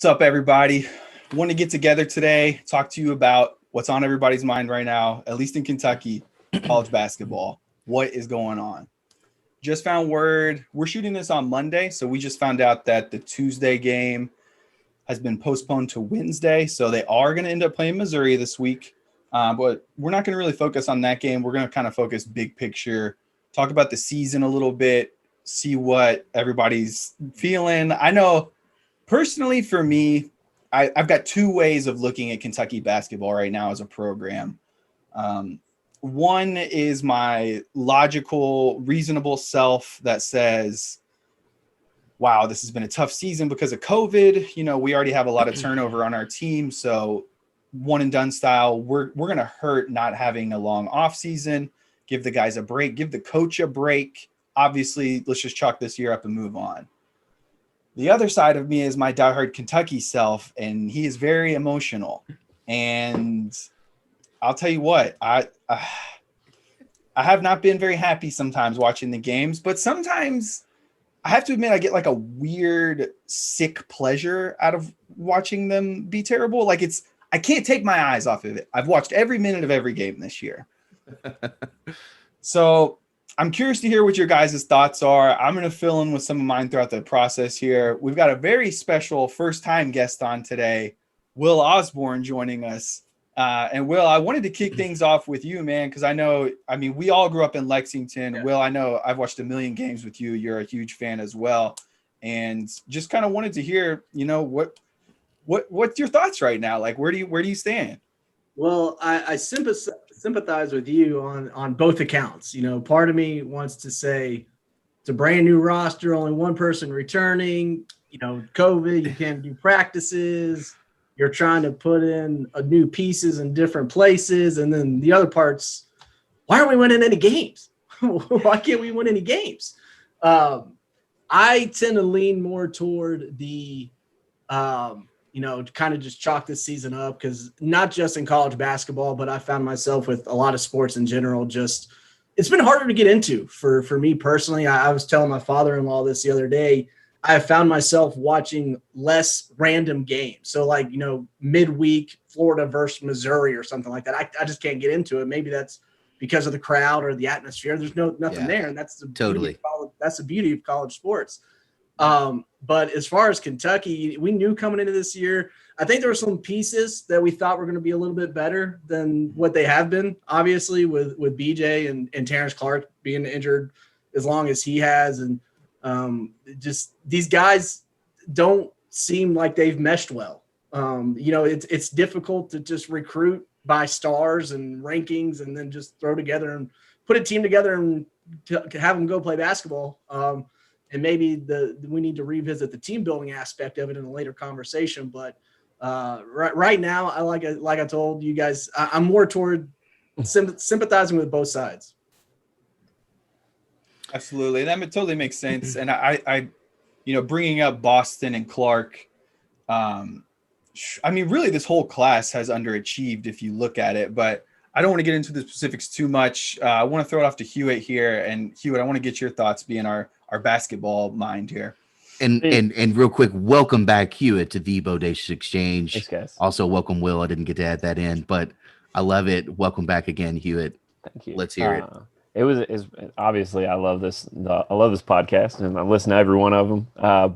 What's up, everybody? Want to get together today, talk to you about what's on everybody's mind right now, at least in Kentucky, college basketball. What is going on? Just found word. We're shooting this on Monday, so we just found out that the Tuesday game has been postponed to Wednesday. So they are going to end up playing Missouri this week. But we're not going to really focus on that game. We're going to kind of focus big picture, talk about the season a little bit, see what everybody's feeling. I know personally for me, I've got two ways of looking at Kentucky basketball right now as a program. One is my logical, reasonable self that says, wow, this has been a tough season because of COVID. You know, we already have a lot of turnover on our team. So one and done style, we're going to hurt not having a long off season, give the guys a break, give the coach a break. Obviously, let's just chalk this year up and move on. The other side of me is my diehard Kentucky self, and he is very emotional. And I'll tell you what, I have not been very happy sometimes watching the games, but sometimes I have to admit I get like a weird sick pleasure out of watching them be terrible. Like I can't take my eyes off of it. I've watched every minute of every game this year. So I'm curious to hear what your guys' thoughts are. I'm going to fill in with some of mine throughout the process here. We've got a very special first-time guest on today, Will Osborne, joining us. And Will, I wanted to kick things off with you, man, because we all grew up in Lexington. Yeah. Will, I know I've watched a million games with you. You're a huge fan as well. And just kind of wanted to hear, you know, what's your thoughts right now? Like, where do you stand? Well, I sympathize with you on both accounts. You know, part of me wants to say it's a brand new roster, only one person returning, you know, COVID, you can't do practices. You're trying to put in new pieces in different places. And then the other parts, why aren't we winning any games? Why can't we win any games? I tend to lean more toward the, kind of just chalk this season up, because not just in college basketball, but I found myself with a lot of sports in general. Just it's been harder to get into for me personally. I was telling my father-in-law this the other day. I found myself watching less random games. So like, you know, midweek Florida versus Missouri or something like that. I just can't get into it. Maybe that's because of the crowd or the atmosphere. There's nothing there. And that's the beauty of college sports. But as far as Kentucky, we knew coming into this year, I think there were some pieces that we thought were going to be a little bit better than what they have been, obviously with BJ and Terrence Clark being injured as long as he has. And just these guys don't seem like they've meshed well. It's difficult to just recruit by stars and rankings and then just throw together and put a team together and have them go play basketball. And maybe we need to revisit the team building aspect of it in a later conversation. But right now, like I told you guys, I'm more toward sympathizing with both sides. Absolutely. That totally makes sense. And I bringing up Boston and Clark, really this whole class has underachieved if you look at it, but I don't want to get into the specifics too much. I want to throw it off to Hewitt here. And Hewitt, I want to get your thoughts being our basketball mind here. And real quick, welcome back, Hewitt, to the Bodacious Exchange. Thanks, guys. Also, welcome, Will. I didn't get to add that in, but I love it. Welcome back again, Hewitt. Thank you. Let's hear it. It's obviously I love this podcast and I listen to every one of them. I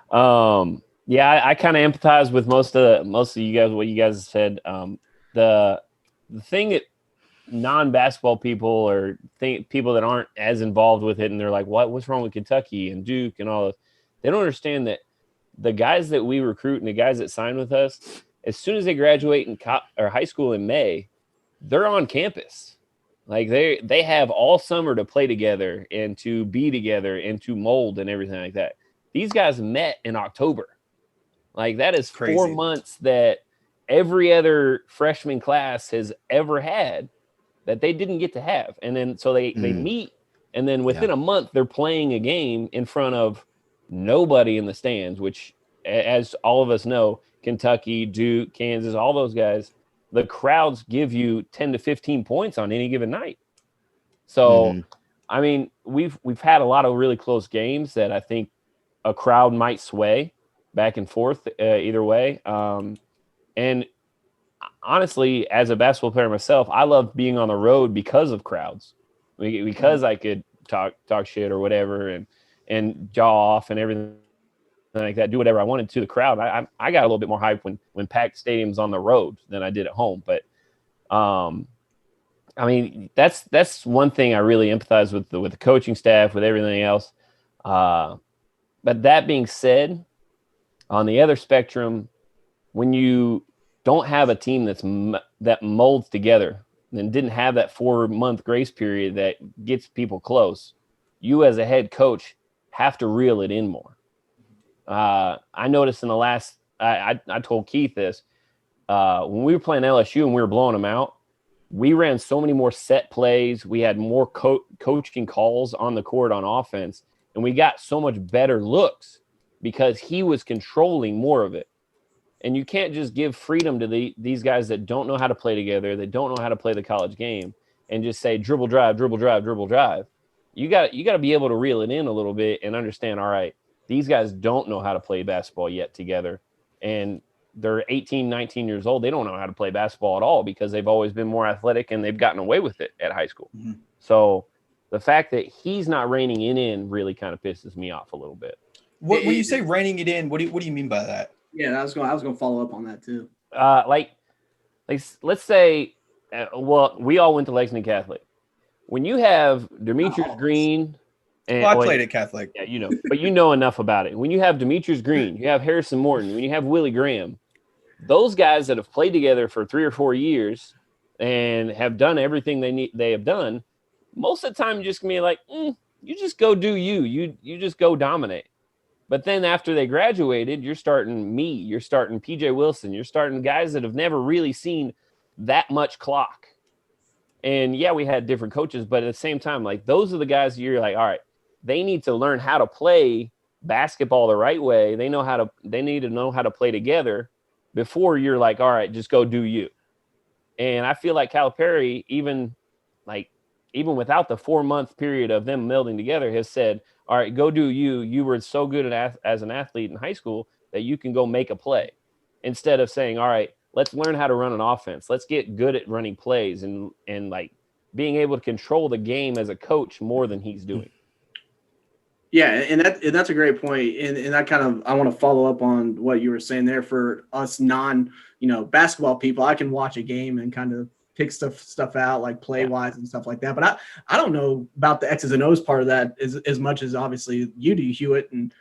kind of empathize with most of you guys, what you guys said. The thing that non-basketball people or people that aren't as involved with it, and they're like, what's wrong with Kentucky and Duke and all this? They don't understand that the guys that we recruit and the guys that sign with us, as soon as they graduate in high school in May, they're on campus. Like they have all summer to play together and to be together and to mold and everything like that. These guys met in October. Like that is crazy. 4 months that every other freshman class has ever had that they didn't get to have. And then so they meet, and then within a month they're playing a game in front of nobody in the stands, which, as all of us know, Kentucky, Duke, Kansas, all those guys, the crowds give you 10 to 15 points on any given night. So, I mean, we've had a lot of really close games that I think a crowd might sway. back and forth either way. And honestly, as a basketball player myself, I love being on the road because of crowds, because I could talk shit or whatever and jaw off and everything like that, do whatever I wanted to the crowd. I got a little bit more hype when packed stadiums on the road than I did at home. But I mean, that's one thing I really empathize with the coaching staff, with everything else. But that being said, on the other spectrum, when you don't have a team that molds together and didn't have that 4-month grace period that gets people close, you as a head coach have to reel it in more. I noticed in the last, I told Keith this, when we were playing LSU and we were blowing them out, we ran so many more set plays. We had more coaching calls on the court on offense, and we got so much better looks because he was controlling more of it. And you can't just give freedom to these guys that don't know how to play together, that don't know how to play the college game, and just say dribble, drive, dribble, drive, dribble, drive. You got to be able to reel it in a little bit and understand, all right, these guys don't know how to play basketball yet together. And they're 18, 19 years old. They don't know how to play basketball at all because they've always been more athletic and they've gotten away with it at high school. Mm-hmm. So the fact that he's not reining it in really kind of pisses me off a little bit. When you say reining it in, what do you mean by that? Yeah, I was going to follow up on that too. Like let's say, well, we all went to Lexington Catholic. When you have Demetrius Green, and I played at Catholic. Yeah, but you know enough about it. When you have Demetrius Green, you have Harrison Morton, when you have Willie Graham, those guys that have played together for 3 or 4 years and have done everything they have done, most of the time you're just gonna be like, you just go do you just go dominate. But then after they graduated, you're starting me, you're starting PJ Wilson, you're starting guys that have never really seen that much clock. And yeah, we had different coaches, but at the same time, like those are the guys you're like, all right, they need to learn how to play basketball the right way. They need to know how to play together before you're like, all right, just go do you. And I feel like Calipari, even without the 4-month period of them melding together, has said, all right, go do you. You were so good as an athlete in high school that you can go make a play, instead of saying, all right, let's learn how to run an offense. Let's get good at running plays and like being able to control the game as a coach more than he's doing. Yeah, and that's a great point. And that kind of, I want to follow up on what you were saying there. For us basketball people, I can watch a game and kind of pick stuff out, like play wise and stuff like that. But I don't know about the X's and O's part of that as much as obviously you do, Hewitt. And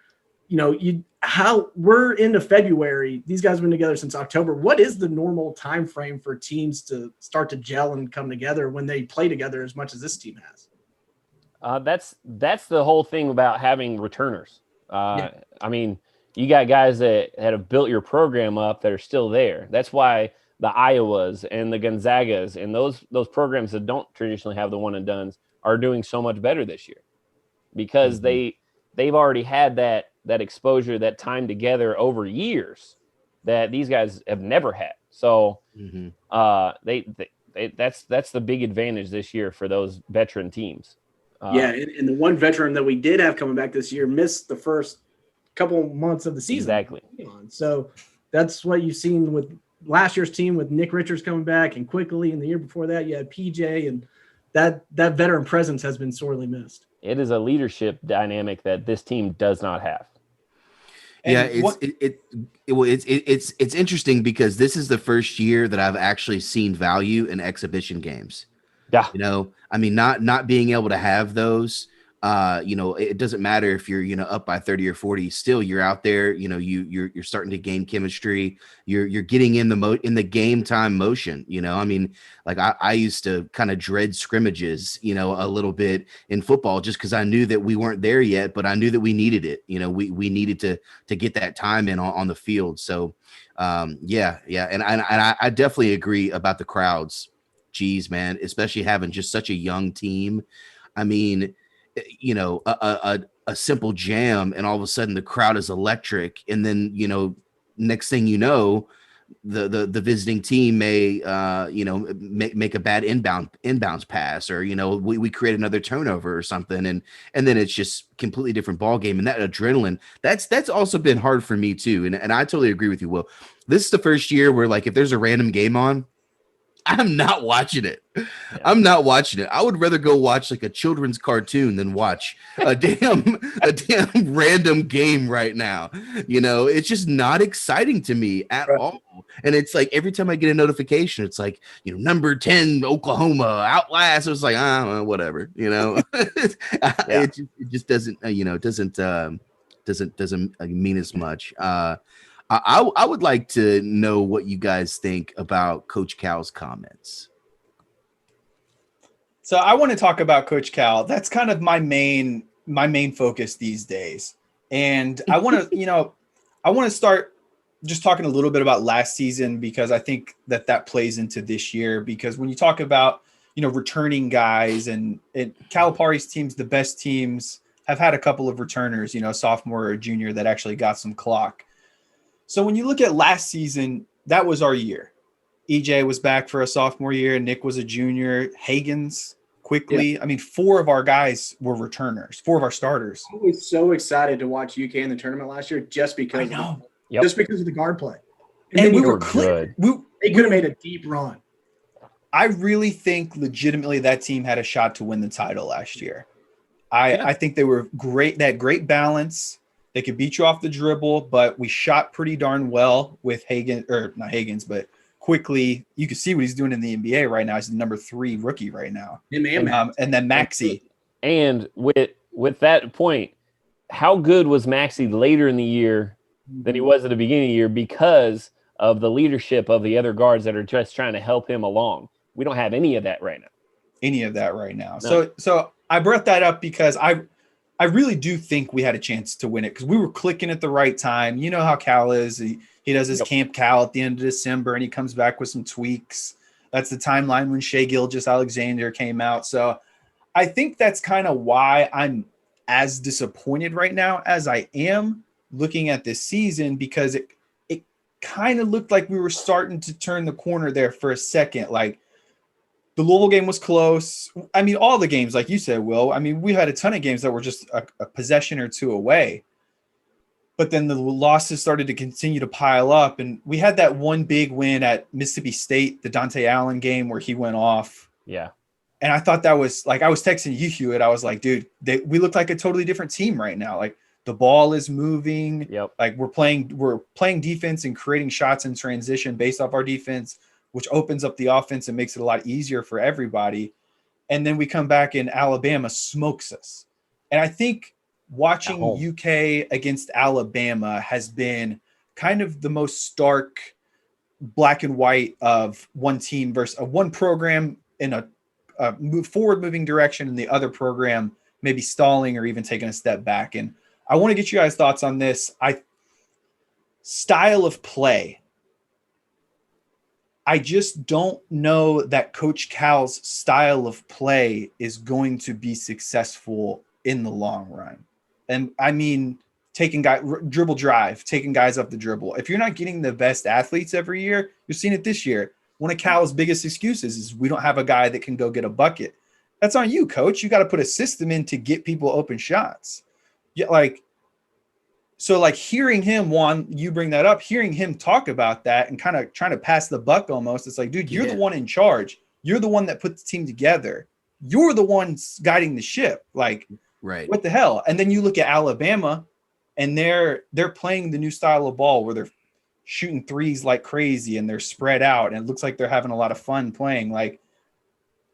how we're into February. These guys have been together since October. What is the normal time frame for teams to start to gel and come together when they play together as much as this team has? That's the whole thing about having returners. I mean, you got guys that have built your program up that are still there. That's why the Iowas and the Gonzagas and those programs that don't traditionally have the one and dones are doing so much better this year, because they've already had that exposure, that time together over years that these guys have never had. So that's the big advantage this year for those veteran teams. And the one veteran that we did have coming back this year missed the first couple months of the season. Exactly. So that's what you've seen with last year's team, with Nick Richards coming back, and quickly in the year before that, you had PJ, and that veteran presence has been sorely missed. It is a leadership dynamic that this team does not have. And it's interesting because this is the first year that I've actually seen value in exhibition games. Yeah. I mean, not being able to have those, it doesn't matter if you're, up by 30 or 40, still you're out there, you're starting to gain chemistry. You're getting in the game time motion, I mean, like I used to kind of dread scrimmages, a little bit in football, just because I knew that we weren't there yet, but I knew that we needed it. We needed to get that time in on the field. So And I definitely agree about the crowds. Geez, man, especially having just such a young team. I mean, a simple jam and all of a sudden the crowd is electric. And then, next thing you know, the visiting team may make a bad inbounds pass, or we create another turnover or something, and then it's just completely different ball game. And that adrenaline, that's also been hard for me too. And I totally agree with you, Will. This is the first year where, like, if there's a random game on, I'm not watching it. Yeah. I'm not watching it. I would rather go watch like a children's cartoon than watch a damn random game right now. It's just not exciting to me at all. And it's like every time I get a notification, it's like, number 10 Oklahoma outlast. It was like, whatever. It just doesn't doesn't mean as much. I would like to know what you guys think about Coach Cal's comments. So I want to talk about Coach Cal. That's kind of my main focus these days. And I want to start just talking a little bit about last season, because I think that plays into this year. Because when you talk about, returning guys, and Calipari's teams, the best teams, have had a couple of returners, sophomore or junior, that actually got some clock. So when you look at last season, that was our year. EJ was back for a sophomore year. Nick was a junior. Hagens quickly. Yeah. I mean, 4 of our guys were returners, 4 of our starters. I was so excited to watch UK in the tournament last year just because just because of the guard play. And we were good. They could have made a deep run. I really think legitimately that team had a shot to win the title last year. I think they were great. They had great balance. They could beat you off the dribble, but we shot pretty darn well with not Hagens, but quickly. You can see what he's doing in the NBA right now. He's the number 3 rookie right now. And then Maxey. And with that point, how good was Maxey later in the year than he was at the beginning of the year, because of the leadership of the other guards that are just trying to help him along? We don't have any of that right now. No. So I brought that up because I really do think we had a chance to win it, because we were clicking at the right time. You know how Cal is. He does his Camp Cal at the end of December, and he comes back with some tweaks. That's the timeline when Shai Gilgeous-Alexander came out. So I think that's kind of why I'm as disappointed right now as I am looking at this season, because it kind of looked like we were starting to turn the corner there for a second. Like, the Louisville game was close. I mean, all the games, like you said, Will. I mean, we had a ton of games that were just a possession or 2 away. But then the losses started to continue to pile up. And we had that one big win at Mississippi State, the Dante Allen game, where he went off. Yeah. And I thought that was, like, I was texting you, Hewitt. I was like, dude, we look like a totally different team right now. Like, the ball is moving. Yep. Like, we're playing defense and creating shots in transition based off our defense, which opens up the offense and makes it a lot easier for everybody. And then we come back and Alabama smokes us. And I think watching UK against Alabama has been kind of the most stark black and white of one team versus one program in a forward-moving direction, and the other program maybe stalling or even taking a step back. And I want to get you guys' thoughts on this. Style of play. I just don't know that Coach Cal's style of play is going to be successful in the long run. And I mean, dribble drive, taking guys up the dribble. If you're not getting the best athletes every year, you're seeing it this year. One of Cal's biggest excuses is we don't have a guy that can go get a bucket. That's on you, coach. You got to put a system in to get people open shots. Yeah, So hearing him, Juan, you bring that up, hearing him talk about that and kind of trying to pass the buck almost. It's like, dude, you're the one in charge. You're the one that put the team together. You're the one guiding the ship. Like, right. What the hell? And then you look at Alabama, and they're playing the new style of ball where they're shooting threes like crazy and they're spread out. And it looks like they're having a lot of fun playing. Like,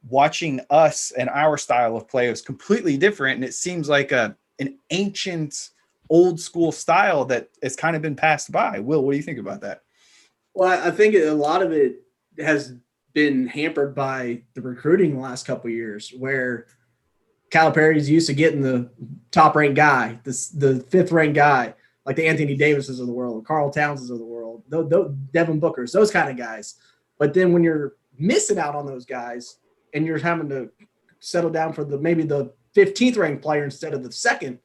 watching us and our style of play is completely different. And it seems like an ancient – old school style that has kind of been passed by. Will, what do you think about that? Well, I think a lot of it has been hampered by the recruiting the last couple of years, where Calipari's used to getting the top-ranked guy, the 5th-ranked guy, like the Anthony Davises of the world, the Karl Townses of the world, Devin Bookers, those kind of guys. But then when you're missing out on those guys and you're having to settle down for maybe the 15th-ranked player instead of the 2nd,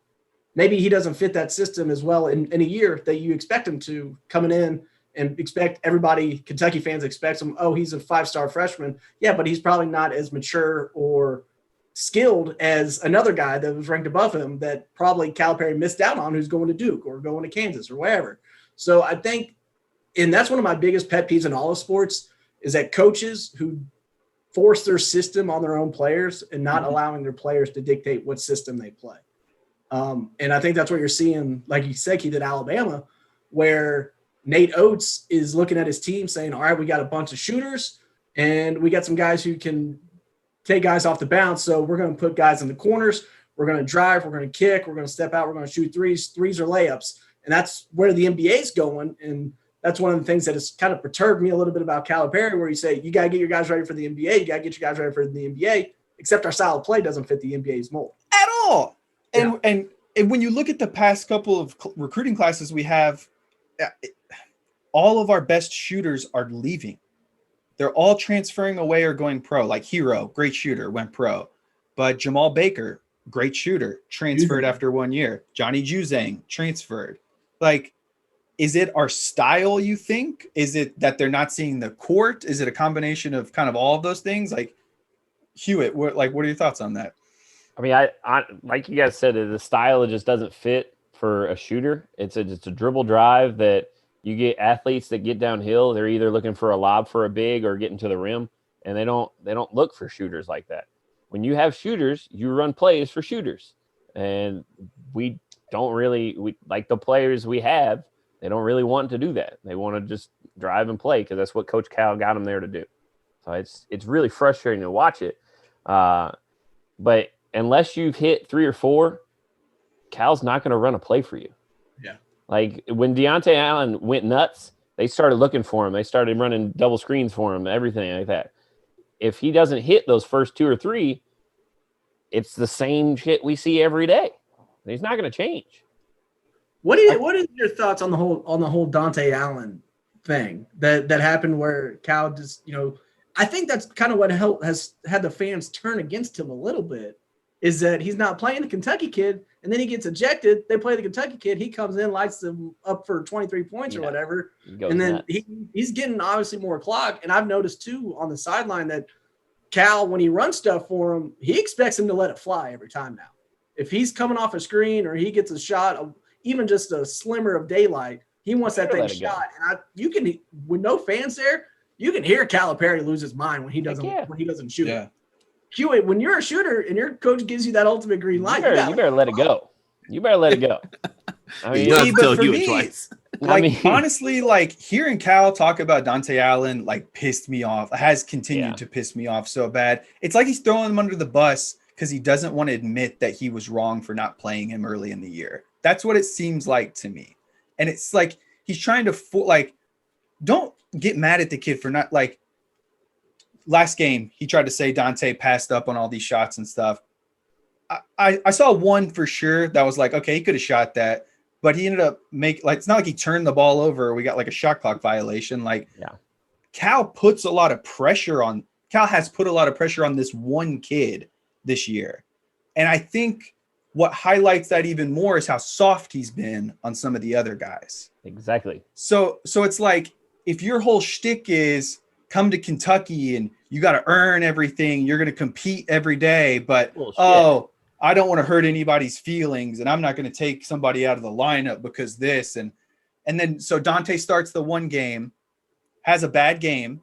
maybe he doesn't fit that system as well in a year that you expect him to, coming in and Kentucky fans expect him, oh, he's a 5-star freshman. Yeah, but he's probably not as mature or skilled as another guy that was ranked above him that probably Calipari missed out on, who's going to Duke or going to Kansas or wherever. So I think, and that's one of my biggest pet peeves in all of sports, is that coaches who force their system on their own players and not allowing their players to dictate what system they play. And I think that's what you're seeing, like you said, Keith, at Alabama, where Nate Oates is looking at his team saying, all right, we got a bunch of shooters and we got some guys who can take guys off the bounce. So we're going to put guys in the corners. We're going to drive. We're going to kick. We're going to step out. We're going to shoot threes. Threes are layups. And that's where the NBA is going. And that's one of the things that has kind of perturbed me a little bit about Calipari, where you say, you got to get your guys ready for the NBA. You got to get your guys ready for the NBA, except our style of play doesn't fit the NBA's mold. At all. And when you look at the past couple of recruiting classes we have, all of our best shooters are leaving. They're all transferring away or going pro. Like Hero, great shooter, went pro. But Jamal Baker, great shooter, transferred after 1 year. Johnny Juzang transferred. Like, is it our style, you think? Is it that they're not seeing the court? Is it a combination of kind of all of those things? Like, Hewitt, what are your thoughts on that? I mean, I like you guys said, the style, it just doesn't fit for a shooter. It's a dribble drive that you get athletes that get downhill. They're either looking for a lob for a big or getting to the rim, and they don't look for shooters like that. When you have shooters, you run plays for shooters, and we like the players we have. They don't really want to do that. They want to just drive and play because that's what Coach Cal got them there to do. So it's really frustrating to watch it. But unless you've hit 3 or 4, Cal's not going to run a play for you. Yeah. Like when Deontay Allen went nuts, they started looking for him. They started running double screens for him, everything like that. If he doesn't hit those first 2 or 3, it's the same shit we see every day. He's not going to change. What is your thoughts on the whole Dante Allen thing that happened where Cal just, I think that's kind of what has had the fans turn against him a little bit, is that he's not playing the Kentucky kid, and then he gets ejected. They play the Kentucky kid. He comes in, lights them up for 23 points or whatever, and then he's getting obviously more clock. And I've noticed too on the sideline that Cal, when he runs stuff for him, he expects him to let it fly every time now. If he's coming off a screen or he gets a shot, even just a slimmer of daylight, he wants that thing shot. And you can, with no fans there, you can hear Calipari lose his mind when he doesn't shoot. Yeah. Hewitt, when you're a shooter and your coach gives you that ultimate green light, you better let it go. You better let it go. I mean, but for me, twice. Honestly, like hearing Cal talk about Dante Allen, like pissed me off. Has continued to piss me off so bad. It's like he's throwing him under the bus because he doesn't want to admit that he was wrong for not playing him early in the year. That's what it seems like to me. And it's like he's trying to don't get mad at the kid for not, like, last game he tried to say Dante passed up on all these shots and stuff. I saw one for sure that was like, okay, he could have shot that, but he ended up it's not like he turned the ball over. We got like a shot clock violation. Cal has put a lot of pressure on this one kid this year. And I think what highlights that even more is how soft he's been on some of the other guys. Exactly. So it's like, if your whole shtick is come to Kentucky and you got to earn everything, you're going to compete every day, but, I don't want to hurt anybody's feelings and I'm not going to take somebody out of the lineup because this. And then, so Dante starts the one game, has a bad game,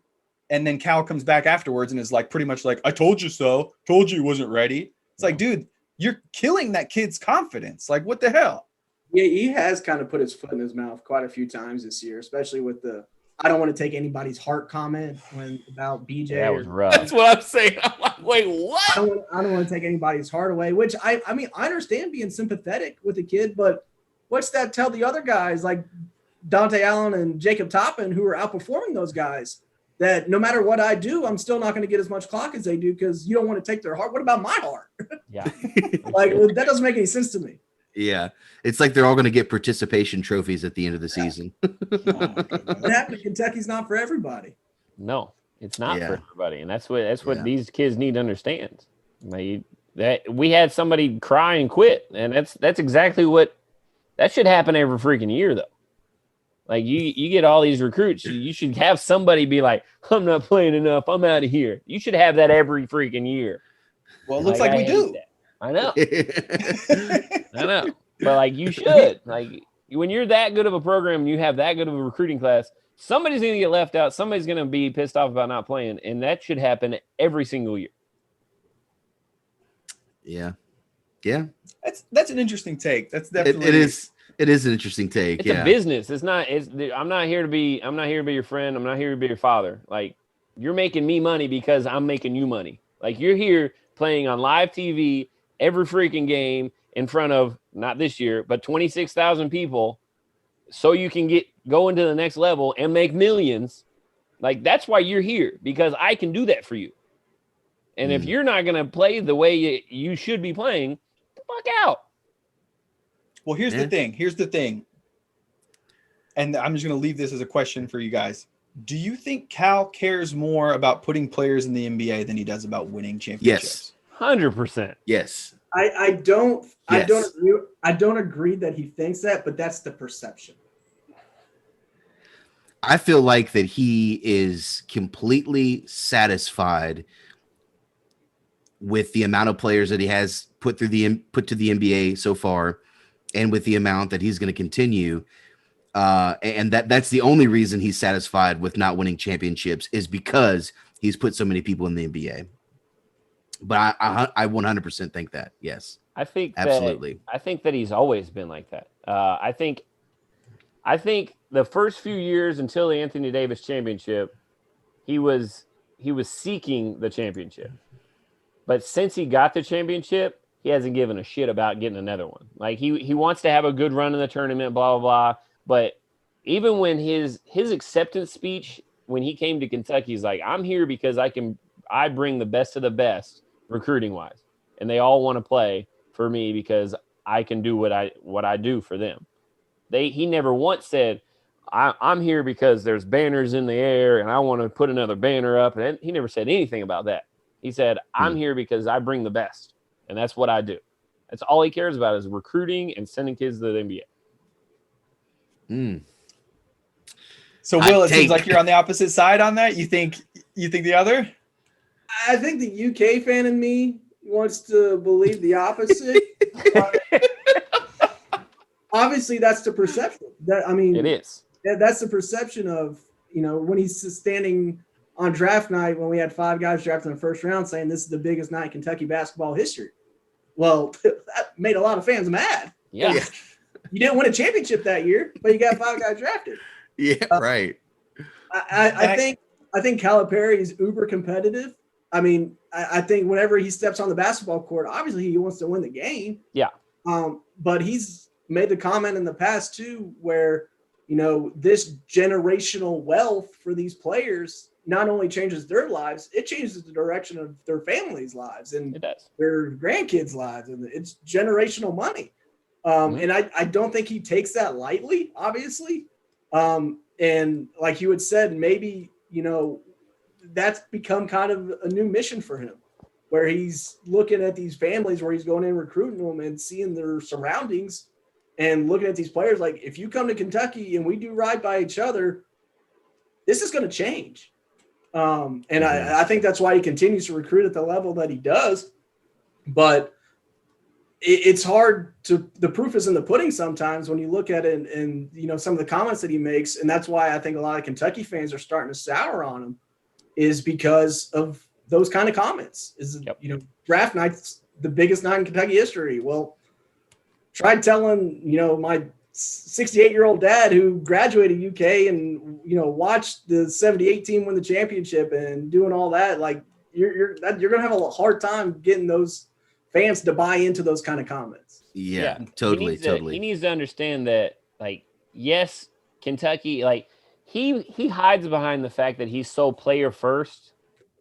and then Cal comes back afterwards and is like, pretty much like, I told you so, told you he wasn't ready. It's like, dude, you're killing that kid's confidence. Like, what the hell? Yeah, he has kind of put his foot in his mouth quite a few times this year, especially with the I don't want to take anybody's heart comment about BJ. That was rough. That's what I'm saying. I'm like, wait, what? I don't want to take anybody's heart away, which I mean, I understand being sympathetic with the kid, but what's that tell the other guys like Dante Allen and Jacob Toppin, who are outperforming those guys, that no matter what I do, I'm still not going to get as much clock as they do because you don't want to take their heart. What about my heart? Yeah. That doesn't make any sense to me. Yeah. It's like they're all going to get participation trophies at the end of the season. What happened to Kentucky's not for everybody. No, it's not for everybody. And that's what these kids need to understand. That we had somebody cry and quit. And that's exactly what that should happen every freaking year though. Like you get all these recruits. You should have somebody be like, I'm not playing enough. I'm out of here. You should have that every freaking year. Well, it looks like we do. That. I know. I know. But like you should. Like when you're that good of a program and you have that good of a recruiting class, somebody's going to get left out. Somebody's going to be pissed off about not playing. And that should happen every single year. Yeah. Yeah. That's an interesting take. That's definitely it is an interesting take. It's a business. I'm not here to be your friend. I'm not here to be your father. Like you're making me money because I'm making you money. Like you're here playing on live TV every freaking game in front of, not this year, but 26,000 people so you can go into the next level and make millions. Like that's why you're here, because I can do that for you. And if you're not going to play the way you should be playing, get the fuck out. Well, here's the thing. And I'm just going to leave this as a question for you guys. Do you think Cal cares more about putting players in the NBA than he does about winning championships? Yes. 100%. Yes. I don't agree that he thinks that, but that's the perception. I feel like that he is completely satisfied with the amount of players that he has put to the NBA so far, and with the amount that he's going to continue. And that's the only reason he's satisfied with not winning championships, is because he's put so many people in the NBA. But I 100% think that. Yes, I think absolutely. I think that he's always been like that. I think the first few years until the Anthony Davis championship, he was seeking the championship. But since he got the championship, he hasn't given a shit about getting another one. Like he wants to have a good run in the tournament, blah, blah, blah. But even when his acceptance speech, when he came to Kentucky, he's like, I'm here because I bring the best of the best recruiting wise. And they all want to play for me because I can do what I do for them. He never once said, I'm here because there's banners in the air and I want to put another banner up. And he never said anything about that. He said, I'm here because I bring the best, and that's what I do. That's all he cares about, is recruiting and sending kids to the NBA. So, Will, it seems like you're on the opposite side on that. You think the other? I think the UK fan in me wants to believe the opposite. Obviously, that's the perception. It is. That's the perception of, when he's standing on draft night, when we had 5 guys drafted in the first round, saying this is the biggest night in Kentucky basketball history. Well, that made a lot of fans mad. Yeah. You didn't win a championship that year, but you got 5 guys drafted. Yeah, right. I think Calipari is uber competitive. I mean, I think whenever he steps on the basketball court, obviously he wants to win the game. Yeah. But he's made the comment in the past too, where, this generational wealth for these players not only changes their lives, it changes the direction of their families' lives and their grandkids' lives. And it's generational money. And I don't think he takes that lightly, obviously. And like you had said, maybe, that's become kind of a new mission for him, where he's looking at these families, where he's going in recruiting them and seeing their surroundings and looking at these players. Like, if you come to Kentucky and we do right by each other, this is going to change. And I think that's why he continues to recruit at the level that he does. But it's hard the proof is in the pudding sometimes when you look at it and some of the comments that he makes. And that's why I think a lot of Kentucky fans are starting to sour on him, is because of those kind of comments. Draft night's the biggest night in Kentucky history. Well, try telling, my 68-year-old dad who graduated UK and, watched the 78 team win the championship and doing all that. Like you're going to have a hard time getting those fans to buy into those kind of comments. Yeah. Totally. He needs to understand that, like, yes, Kentucky, like he hides behind the fact that he's so player first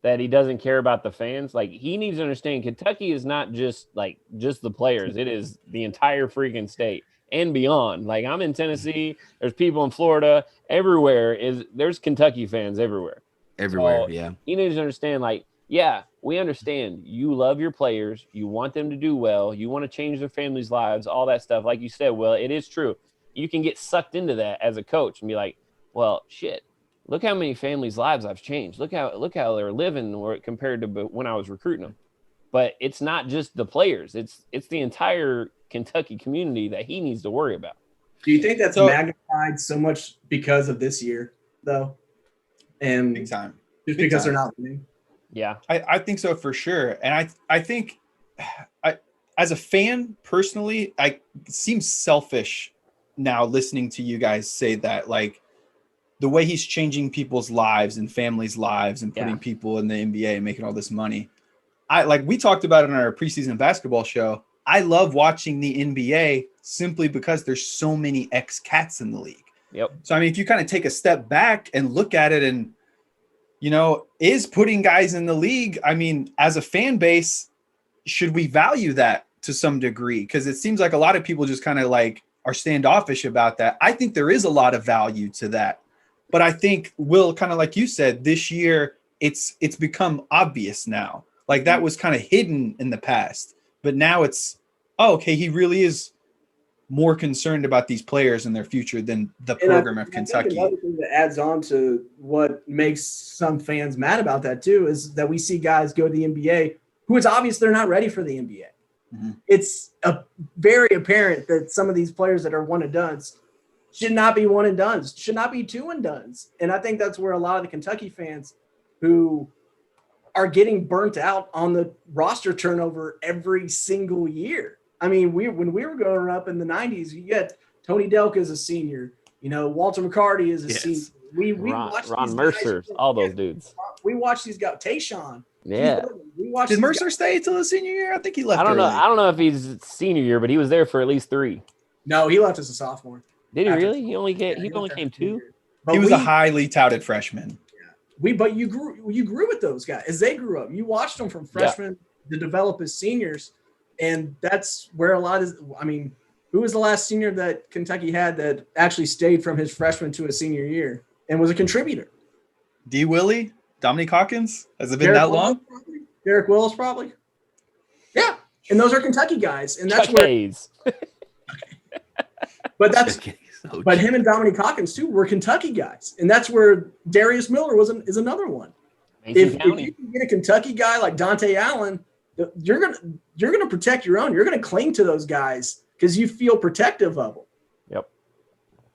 that he doesn't care about the fans. Like, he needs to understand Kentucky is not just the players. It is the entire freaking state and beyond. Like, I'm in Tennessee. There's people in Florida. Everywhere there's Kentucky fans everywhere. Everywhere, So yeah. He needs to understand, like, yeah, we understand you love your players. You want them to do well. You want to change their families' lives, all that stuff. Like you said, Will, it is true. you can get sucked into that as a coach and be like, well, shit, look how many families' lives I've changed. Look how they're living compared to when I was recruiting them. But it's not just the players; it's the entire Kentucky community that he needs to worry about. Do you think that's magnified so much because of this year, though? And big time, just big because time. they're not winning. Yeah, I think so for sure, and I think as a fan personally, it seems selfish now listening to you guys say that, like the way he's changing people's lives and families' lives and putting people in the NBA and making all this money. We talked about it in our preseason basketball show. I love watching the NBA simply because there's so many ex-Cats in the league. Yep. So, I mean, if you kind of take a step back and look at it and, is putting guys in the league, I mean, as a fan base, should we value that to some degree? Because it seems like a lot of people just kind of like are standoffish about that. I think there is a lot of value to that. But I think, Will, kind of like you said, this year, it's become obvious now. Like that was kind of hidden in the past, but now it's, okay, he really is more concerned about these players and their future than the program of Kentucky. Another thing that adds on to what makes some fans mad about that too is that we see guys go to the NBA who it's obvious they're not ready for the NBA. Mm-hmm. It's very apparent that some of these players that are one and dones should not be one and dones, should not be two and dones. And I think that's where a lot of the Kentucky fans who are getting burnt out on the roster turnover every single year. I mean, when we were growing up in the 90s, you get Tony Delk as a senior, Walter McCarty is a senior. We watched Ron Mercer, all those dudes. We watched these guys. Tayshaun. Yeah. Did Mercer stay till his senior year? I think he left. I don't know. early. I don't know if he's senior year, but he was there for at least 3. No, he left as a sophomore. Did he really? He only came 2. He was a highly touted freshman. But you grew with those guys as they grew up. You watched them from freshmen to develop as seniors, and that's where a lot is. I mean, who was the last senior that Kentucky had that actually stayed from his freshman to his senior year and was a contributor? D. Willie, Dominique Hawkins. Has it been that long? Derek Willis, probably. Yeah, and those are Kentucky guys, and that's Chuck Hayes. But that's. But him and Dominique Hawkins too were Kentucky guys, and that's where Darius Miller is another one. If you can get a Kentucky guy like Dante Allen, you're gonna protect your own. You're gonna cling to those guys because you feel protective of them. Yep.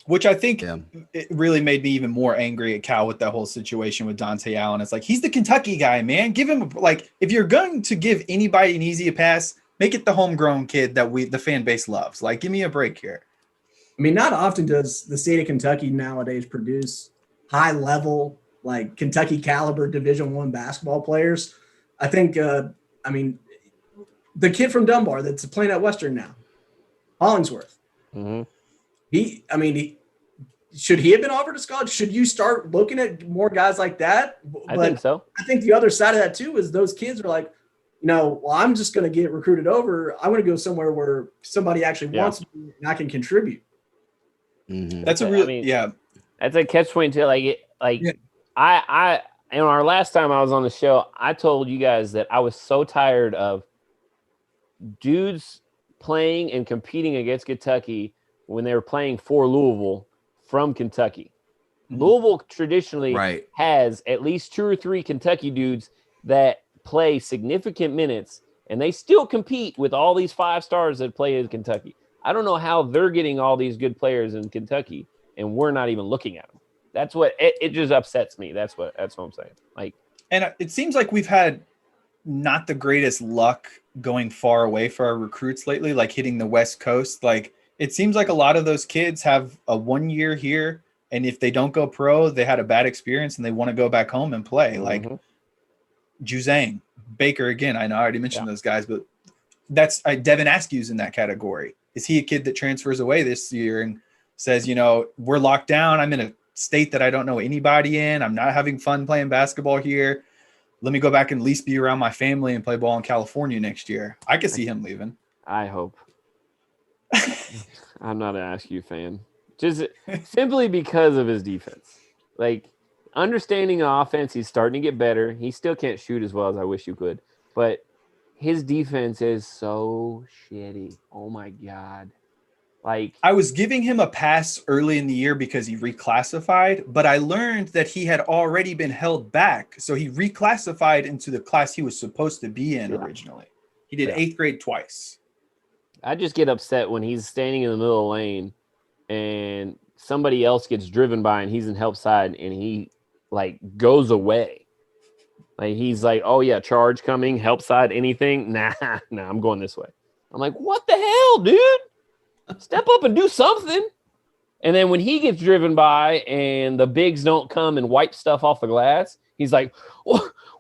Which I think it really made me even more angry at Cal with that whole situation with Dante Allen. It's like, he's the Kentucky guy, man. Give him if you're going to give anybody an easy pass, make it the homegrown kid that the fan base loves. Like, give me a break here. I mean, not often does the state of Kentucky nowadays produce high-level, like Kentucky caliber Division I basketball players. I think, the kid from Dunbar that's playing at Western now, Hollingsworth. Mm-hmm. Should he have been offered a scholarship? Should you start looking at more guys like that? I think so. I think the other side of that too is those kids are like, I'm just going to get recruited over. I want to go somewhere where somebody actually wants me and I can contribute. Mm-hmm. That's that's a catch-22. I in our last time I was on the show, I told you guys that I was so tired of dudes playing and competing against Kentucky when they were playing for Louisville from Kentucky. Mm-hmm. Louisville traditionally has at least 2 or 3 Kentucky dudes that play significant minutes, and they still compete with all these 5 stars that play in Kentucky. I don't know how they're getting all these good players in Kentucky and we're not even looking at them. That's what it just upsets me. That's what I'm saying. And it seems like we've had not the greatest luck going far away for our recruits lately, like hitting the West Coast. Like, it seems like a lot of those kids have a 1 year here, and if they don't go pro, they had a bad experience and they want to go back home and play. Mm-hmm. Like Juzang, Baker again. I know I already mentioned those guys, but that's Devin Askew's in that category. Is he a kid that transfers away this year and says, we're locked down. I'm in a state that I don't know anybody in. I'm not having fun playing basketball here. Let me go back and at least be around my family and play ball in California next year. I could see him leaving. I hope. I'm not an Askew fan. Just simply because of his defense. Like, understanding offense, he's starting to get better. He still can't shoot as well as I wish you could. But his defense is so shitty. Oh, my God. Like, I was giving him a pass early in the year because he reclassified, but I learned that he had already been held back. So he reclassified into the class he was supposed to be in originally. He did 8th grade twice. I just get upset when he's standing in the middle of the lane and somebody else gets driven by and he's in help side and he like goes away. Like he's like, oh yeah, charge coming, help side, anything. Nah, I'm going this way. I'm like, what the hell, dude? Step up and do something. And then when he gets driven by and the bigs don't come and wipe stuff off the glass, he's like,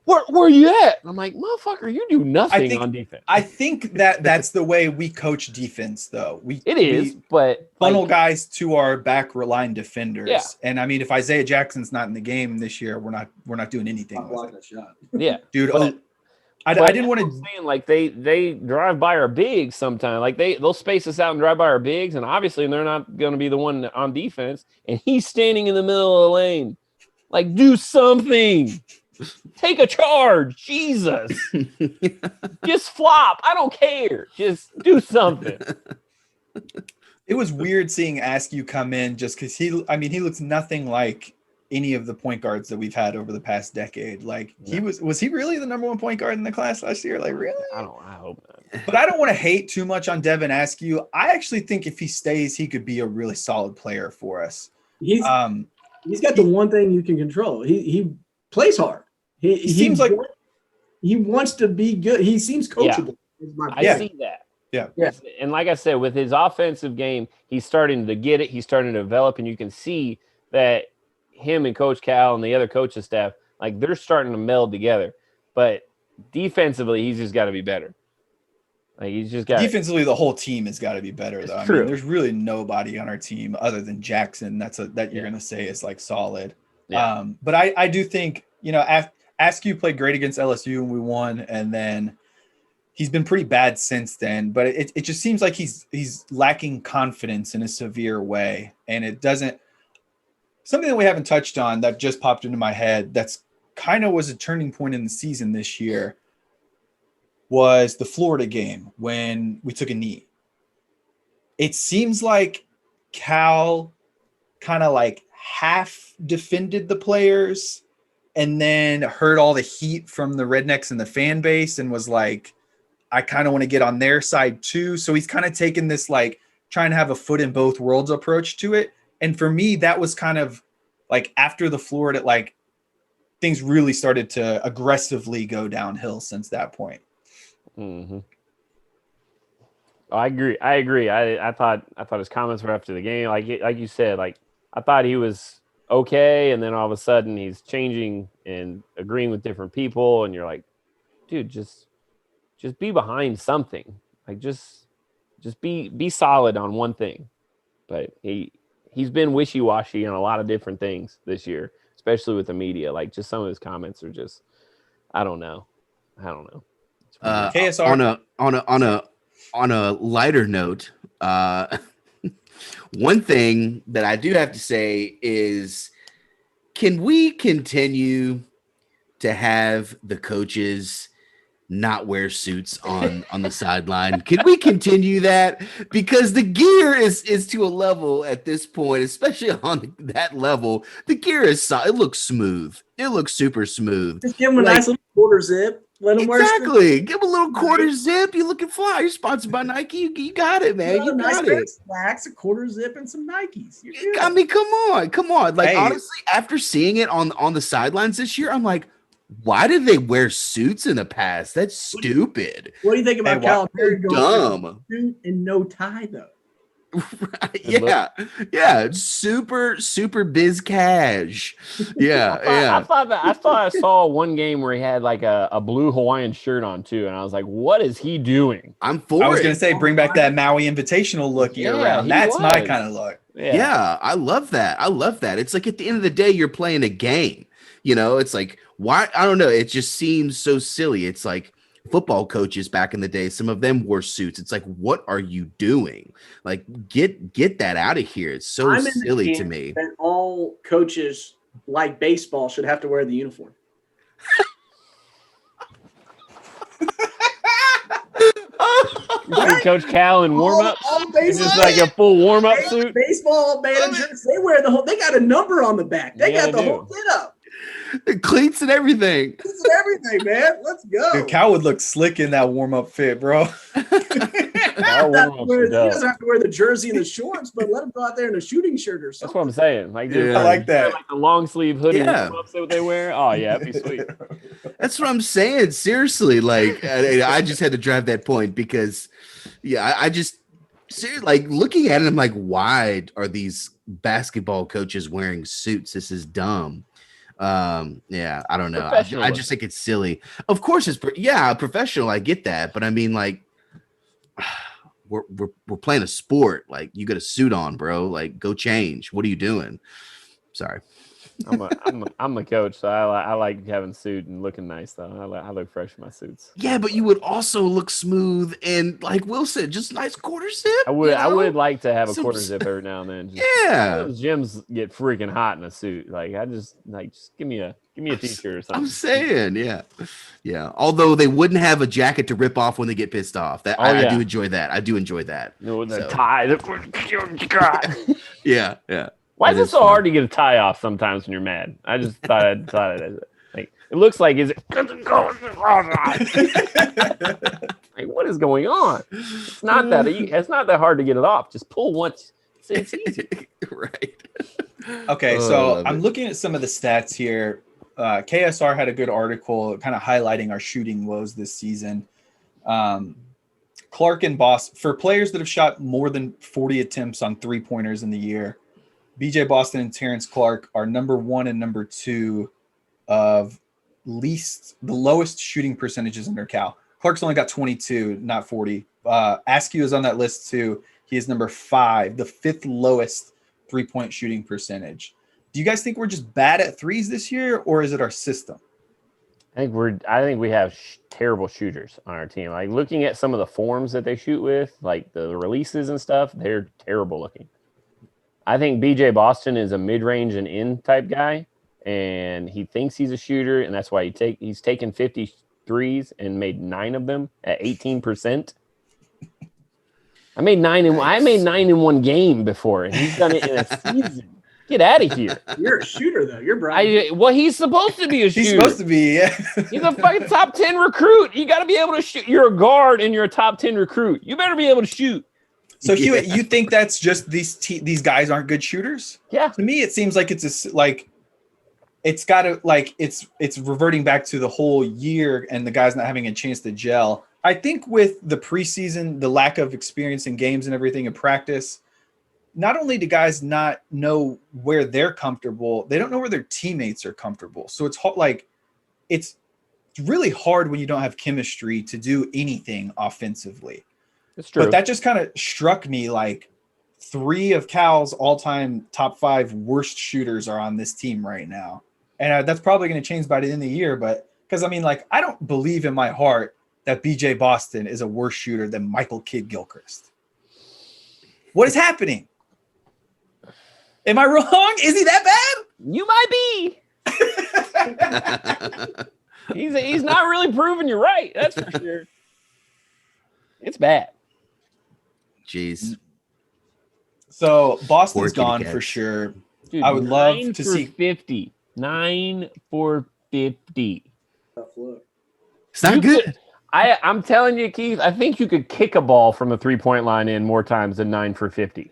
where are you at? And I'm like, motherfucker, you do nothing on defense. I think that's the way we coach defense, though. We but funnel guys to our back line defenders. Yeah. And I mean, if Isaiah Jackson's not in the game this year, we're not doing anything with it. Shot. Yeah, dude. I didn't want to saying like they drive by our bigs sometimes. Like they'll space us out and drive by our bigs, and obviously they're not going to be the one on defense. And he's standing in the middle of the lane. Like, do something. Take a charge. Jesus. Just flop. I don't care. Just do something. It was weird seeing Askew come in just because he looks nothing like any of the point guards that we've had over the past decade. Like he was he really the number 1 point guard in the class last year? Like, really? I hope not. But I don't want to hate too much on Devin Askew. I actually think if he stays, he could be a really solid player for us. He's got the one thing you can control. He plays hard. He seems like he wants to be good. He seems coachable. I see that. Yeah. And like I said, with his offensive game, he's starting to get it. He's starting to develop, and you can see that him and Coach Cal and the other coaching staff, like they're starting to meld together. But defensively, he's just got to be better. Like he's just got defensively, the whole team has got to be better, though. I mean, there's really nobody on our team other than Jackson that you're gonna say is like solid. Yeah. But I do think, Askew played great against LSU and we won, and then he's been pretty bad since then. But it just seems like he's lacking confidence in a severe way, and it doesn't. Something that we haven't touched on that just popped into my head that's kind of was a turning point in the season this year was the Florida game when we took a knee. It seems like Cal kind of like half defended the players and then heard all the heat from the rednecks and the fan base and was like, I kind of want to get on their side too. So he's kind of taken this like trying to have a foot in both worlds approach to it. And for me, that was kind of like after the Florida, like things really started to aggressively go downhill since that point. Mm-hmm. Oh, I agree. I thought his comments were after the game, like you said, like I thought he was okay, and then all of a sudden he's changing and agreeing with different people, and you're like, dude, just be behind something. Like just be solid on one thing. But he's been wishy-washy on a lot of different things this year, especially with the media. Like just some of his comments are just, I don't know. KSR on a lighter note, one thing that I do have to say is, can we continue to have the coaches not wear suits on the sideline? Can we continue that? Because the gear is to a level at this point, especially on that level, the gear is it looks smooth. It looks super smooth. Just give them a nice little quarter zip. Let them exactly. Give them a little quarter zip. You looking fly. You're sponsored by Nike. You got it, man. You got it. Slacks, a quarter zip, and some Nikes. I mean, come on. Like honestly, after seeing it on the sidelines this year, I'm like, why did they wear suits in the past? That's stupid. What do you think about Calipari going dumb suit and no tie though? Yeah. Super biz cash. Yeah. I thought I saw one game where he had like a blue Hawaiian shirt on too, and I was like, what is he doing? I was gonna say bring back that Maui Invitational look year round. That's my kind of look. Yeah, I love that. It's like at the end of the day, you're playing a game. It's like, why? I don't know. It just seems so silly. It's like football coaches back in the day, some of them wore suits. It's like, what are you doing? Like, get that out of here. It's so silly to me. And all coaches like baseball should have to wear the uniform. Coach Cal in warm up. It's just like a full warm up suit. Baseball managers, they wear the whole. They got a number on the back. They got the whole get up. The cleats and everything. Cleats and everything, man. Let's go. Dude, Cal would look slick in that warm up fit, bro. He doesn't have to wear the jersey and the shorts, but let him go out there in a shooting shirt or something. That's what I'm saying. Like, I like that. Like the long sleeve hoodie Yeah. that they wear. Oh yeah, that'd be sweet. That's what I'm saying. Seriously, like I just had to drive that point because, yeah, I just seriously like looking at it. I'm like, why are these basketball coaches wearing suits? This is dumb. Yeah, I don't know. I just think it's silly. Of course, it's professional. I get that, but I mean, like, we're playing a sport. Like, you got a suit on, bro. Like, go change. What are you doing? Sorry. I'm a coach, so I like having a suit and looking nice though. I look fresh in my suits. Yeah, but you would also look smooth and like Will said, just nice quarter zip. I would like to have a quarter zip every now and then. Yeah, those gyms get freaking hot in a suit. Like just give me a t-shirt or something. I'm saying, yeah. Although they wouldn't have a jacket to rip off when they get pissed off. That I do enjoy that. I do enjoy that. No, the tie. Yeah. Why is it so hard to get a tie off sometimes when you're mad? I just thought like it looks like like what is going on? It's not that hard to get it off. Just pull once. It's easy. Right. Okay, so I'm looking at some of the stats here. KSR had a good article kind of highlighting our shooting woes this season. Clark and Boston, for players that have shot more than 40 attempts on three-pointers in the year, BJ Boston and Terrence Clark are number 1 and number 2 of the lowest shooting percentages under Cal. Clark's only got 22, not 40. Askew is on that list too. He is number 5, the 5th lowest three-point shooting percentage. Do you guys think we're just bad at threes this year, or is it our system? I think we have terrible shooters on our team. Like looking at some of the forms that they shoot with, like the releases and stuff, they're terrible looking. I think BJ Boston is a mid-range and in type guy, and he thinks he's a shooter, and that's why he's taken 50 threes and made 9 of them at 18%. I made 9 in one game before, and he's done it in a season. Get out of here. You're a shooter, though. You're Brian. He's supposed to be a shooter. He's supposed to be, yeah. He's a fucking top 10 recruit. You got to be able to shoot. You're a guard, and you're a top 10 recruit. You better be able to shoot. So Hewitt, you think that's just these guys aren't good shooters? Yeah. To me, it seems like it's got to it's reverting back to the whole year and the guys not having a chance to gel. I think with the preseason, the lack of experience in games and everything in practice, not only do guys not know where they're comfortable, they don't know where their teammates are comfortable. So it's really hard when you don't have chemistry to do anything offensively. It's true. But that just kind of struck me like 3 of Cal's all-time top 5 worst shooters are on this team right now. And that's probably going to change by the end of the year. But because, I mean, like, I don't believe in my heart that BJ Boston is a worse shooter than Michael Kidd-Gilchrist. What is happening? Am I wrong? Is he that bad? You might be. He's not really proving you're right. That's for sure. It's bad. Jeez. So Boston's gone for sure. Dude, I would love to see 50. 9 for 50. It's not good. I'm telling you, Keith, I think you could kick a ball from the 3-point line in more times than 9 for 50.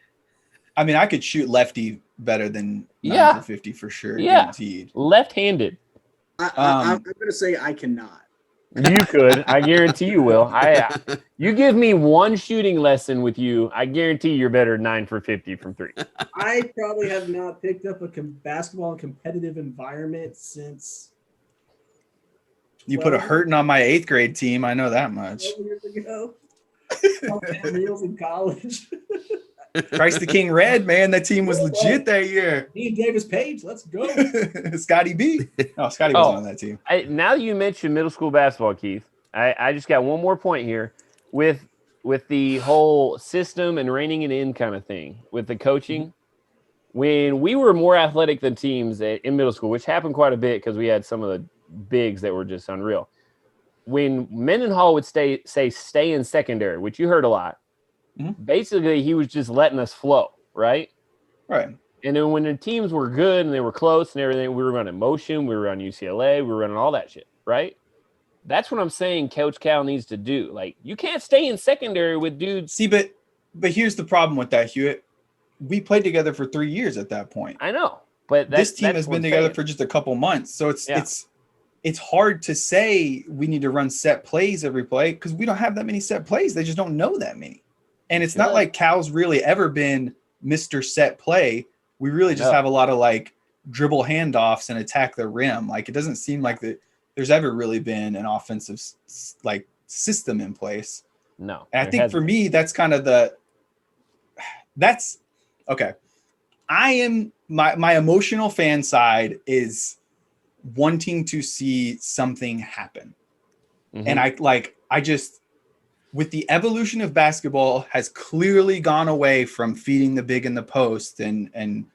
I mean, I could shoot lefty better than 9 for 50 for sure. Yeah. Guaranteed. Left-handed. I'm going to say I cannot. You could. I guarantee you will. You give me one shooting lesson with you, I guarantee you're better 9 for 50 from 3. I probably have not picked up a basketball competitive environment since. You put a hurting on my 8th grade team. I know that much. 12 years ago. Meals in college. Christ the King Red, man. That team was legit that year. Me and Davis Page, let's go. Scotty B. Oh, Scotty was on that team. Now you mentioned middle school basketball, Keith. I just got one more point here with the whole system and reining it in kind of thing with the coaching. When we were more athletic than teams in middle school, which happened quite a bit because we had some of the bigs that were just unreal. when Mendenhall would say stay in secondary, which you heard a lot, basically he was just letting us flow, right? Right. And then when the teams were good and they were close and everything, we were running motion, we were running UCLA, we were running all that shit, right? That's what I'm saying Coach Cal needs to do. Like, you can't stay in secondary with dudes. See, but here's the problem with that, Hewitt. We played together for 3 years at that point. I know, but this team has been together for just a couple months. So it's hard to say we need to run set plays every play because we don't have that many set plays. They just don't know that many. And it's not like Cal's really ever been Mr. Set Play. We really just have a lot of like dribble handoffs and attack the rim. Like, it doesn't seem like there's ever really been an offensive like system in place. No. And I think for me, that's kind of okay. I am my emotional fan side is wanting to see something happen. And I just, with the evolution of basketball has clearly gone away from feeding the big in the post and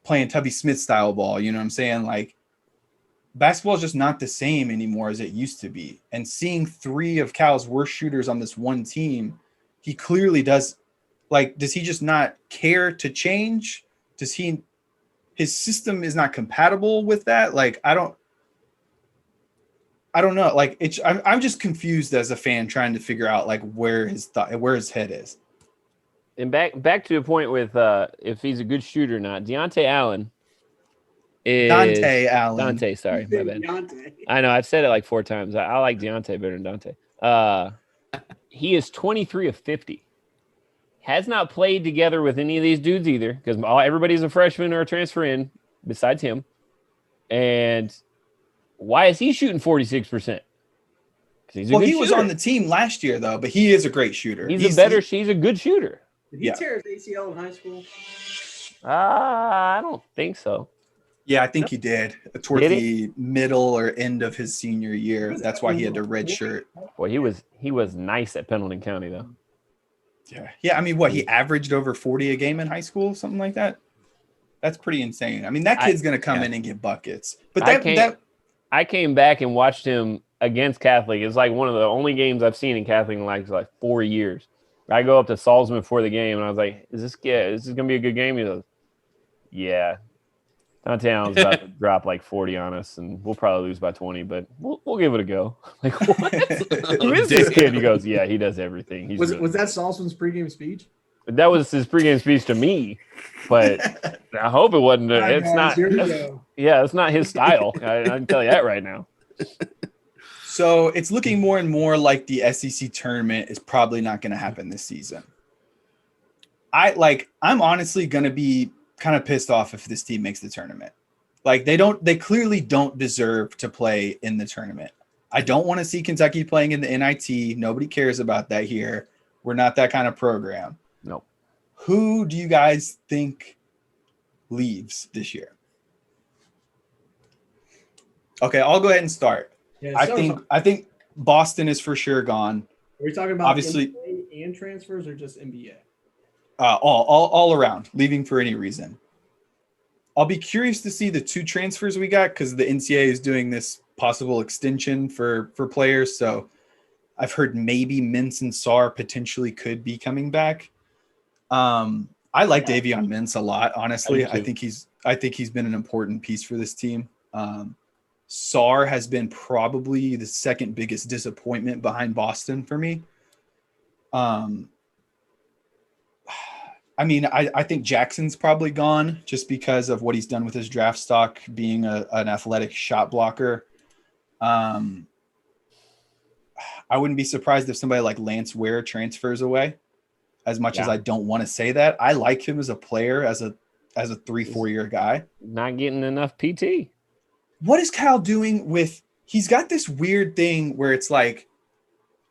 playing Tubby Smith style ball. You know what I'm saying? Like, basketball is just not the same anymore as it used to be. And seeing 3 of Cal's worst shooters on this one team, he clearly does. Like, does he just not care to change? His system is not compatible with that? Like, I don't know. Like, I'm just confused as a fan trying to figure out like where his head is. And back to the point with if he's a good shooter or not. Dante Allen. Dante, sorry, my bad. Deontay. I know, I've said it like 4 times. I like Deontay better than Dante. He is 23 of 50. Has not played together with any of these dudes either because everybody's a freshman or a transfer in besides him. And why is he shooting 46%? He was on the team last year though, but he is a great shooter. He's a good shooter. Did he tear his ACL in high school? I don't think so. Yeah, I think he did toward the middle or end of his senior year. That's why he had to redshirt. Well, he was nice at Pendleton County though. Yeah. I mean, he averaged over 40 a game in high school, something like that. That's pretty insane. I mean, that kid's going to come in and get buckets. But I came back and watched him against Catholic. It's like one of the only games I've seen in Catholic in like 4 years. I go up to Salzman before the game, and I was like, is this going to be a good game? He goes, yeah. Dante Allen's about to drop like 40 on us, and we'll probably lose by 20, but we'll give it a go. Like, what? Who is this kid? He goes, yeah, he does everything. Was that Salzman's pregame speech? That was his pregame speech to me, but I hope it wasn't. It's not his style. I can tell you that right now. So it's looking more and more like the SEC tournament is probably not going to happen this season. I'm honestly going to be kind of pissed off if this team makes the tournament. Like, they clearly don't deserve to play in the tournament. I don't want to see Kentucky playing in the NIT. Nobody cares about that here. We're not that kind of program. No. Who do you guys think leaves this year? Okay, I'll go ahead and start. Yeah, I think Boston is for sure gone. Are we talking about obviously NBA and transfers or just NBA? All around, leaving for any reason. I'll be curious to see the 2 transfers we got because the NCAA is doing this possible extension for players. So I've heard maybe Mintz and Sarr potentially could be coming back. I like Davion Mintz a lot, honestly. I think he's been an important piece for this team. Sarr has been probably the second biggest disappointment behind Boston for me. I mean, I think Jackson's probably gone just because of what he's done with his draft stock, being an athletic shot blocker. I wouldn't be surprised if somebody like Lance Ware transfers away, as much as I don't want to say that. I like him as a player, as a 3-4 year guy. Not getting enough PT. What is Cal doing he's got this weird thing where it's like,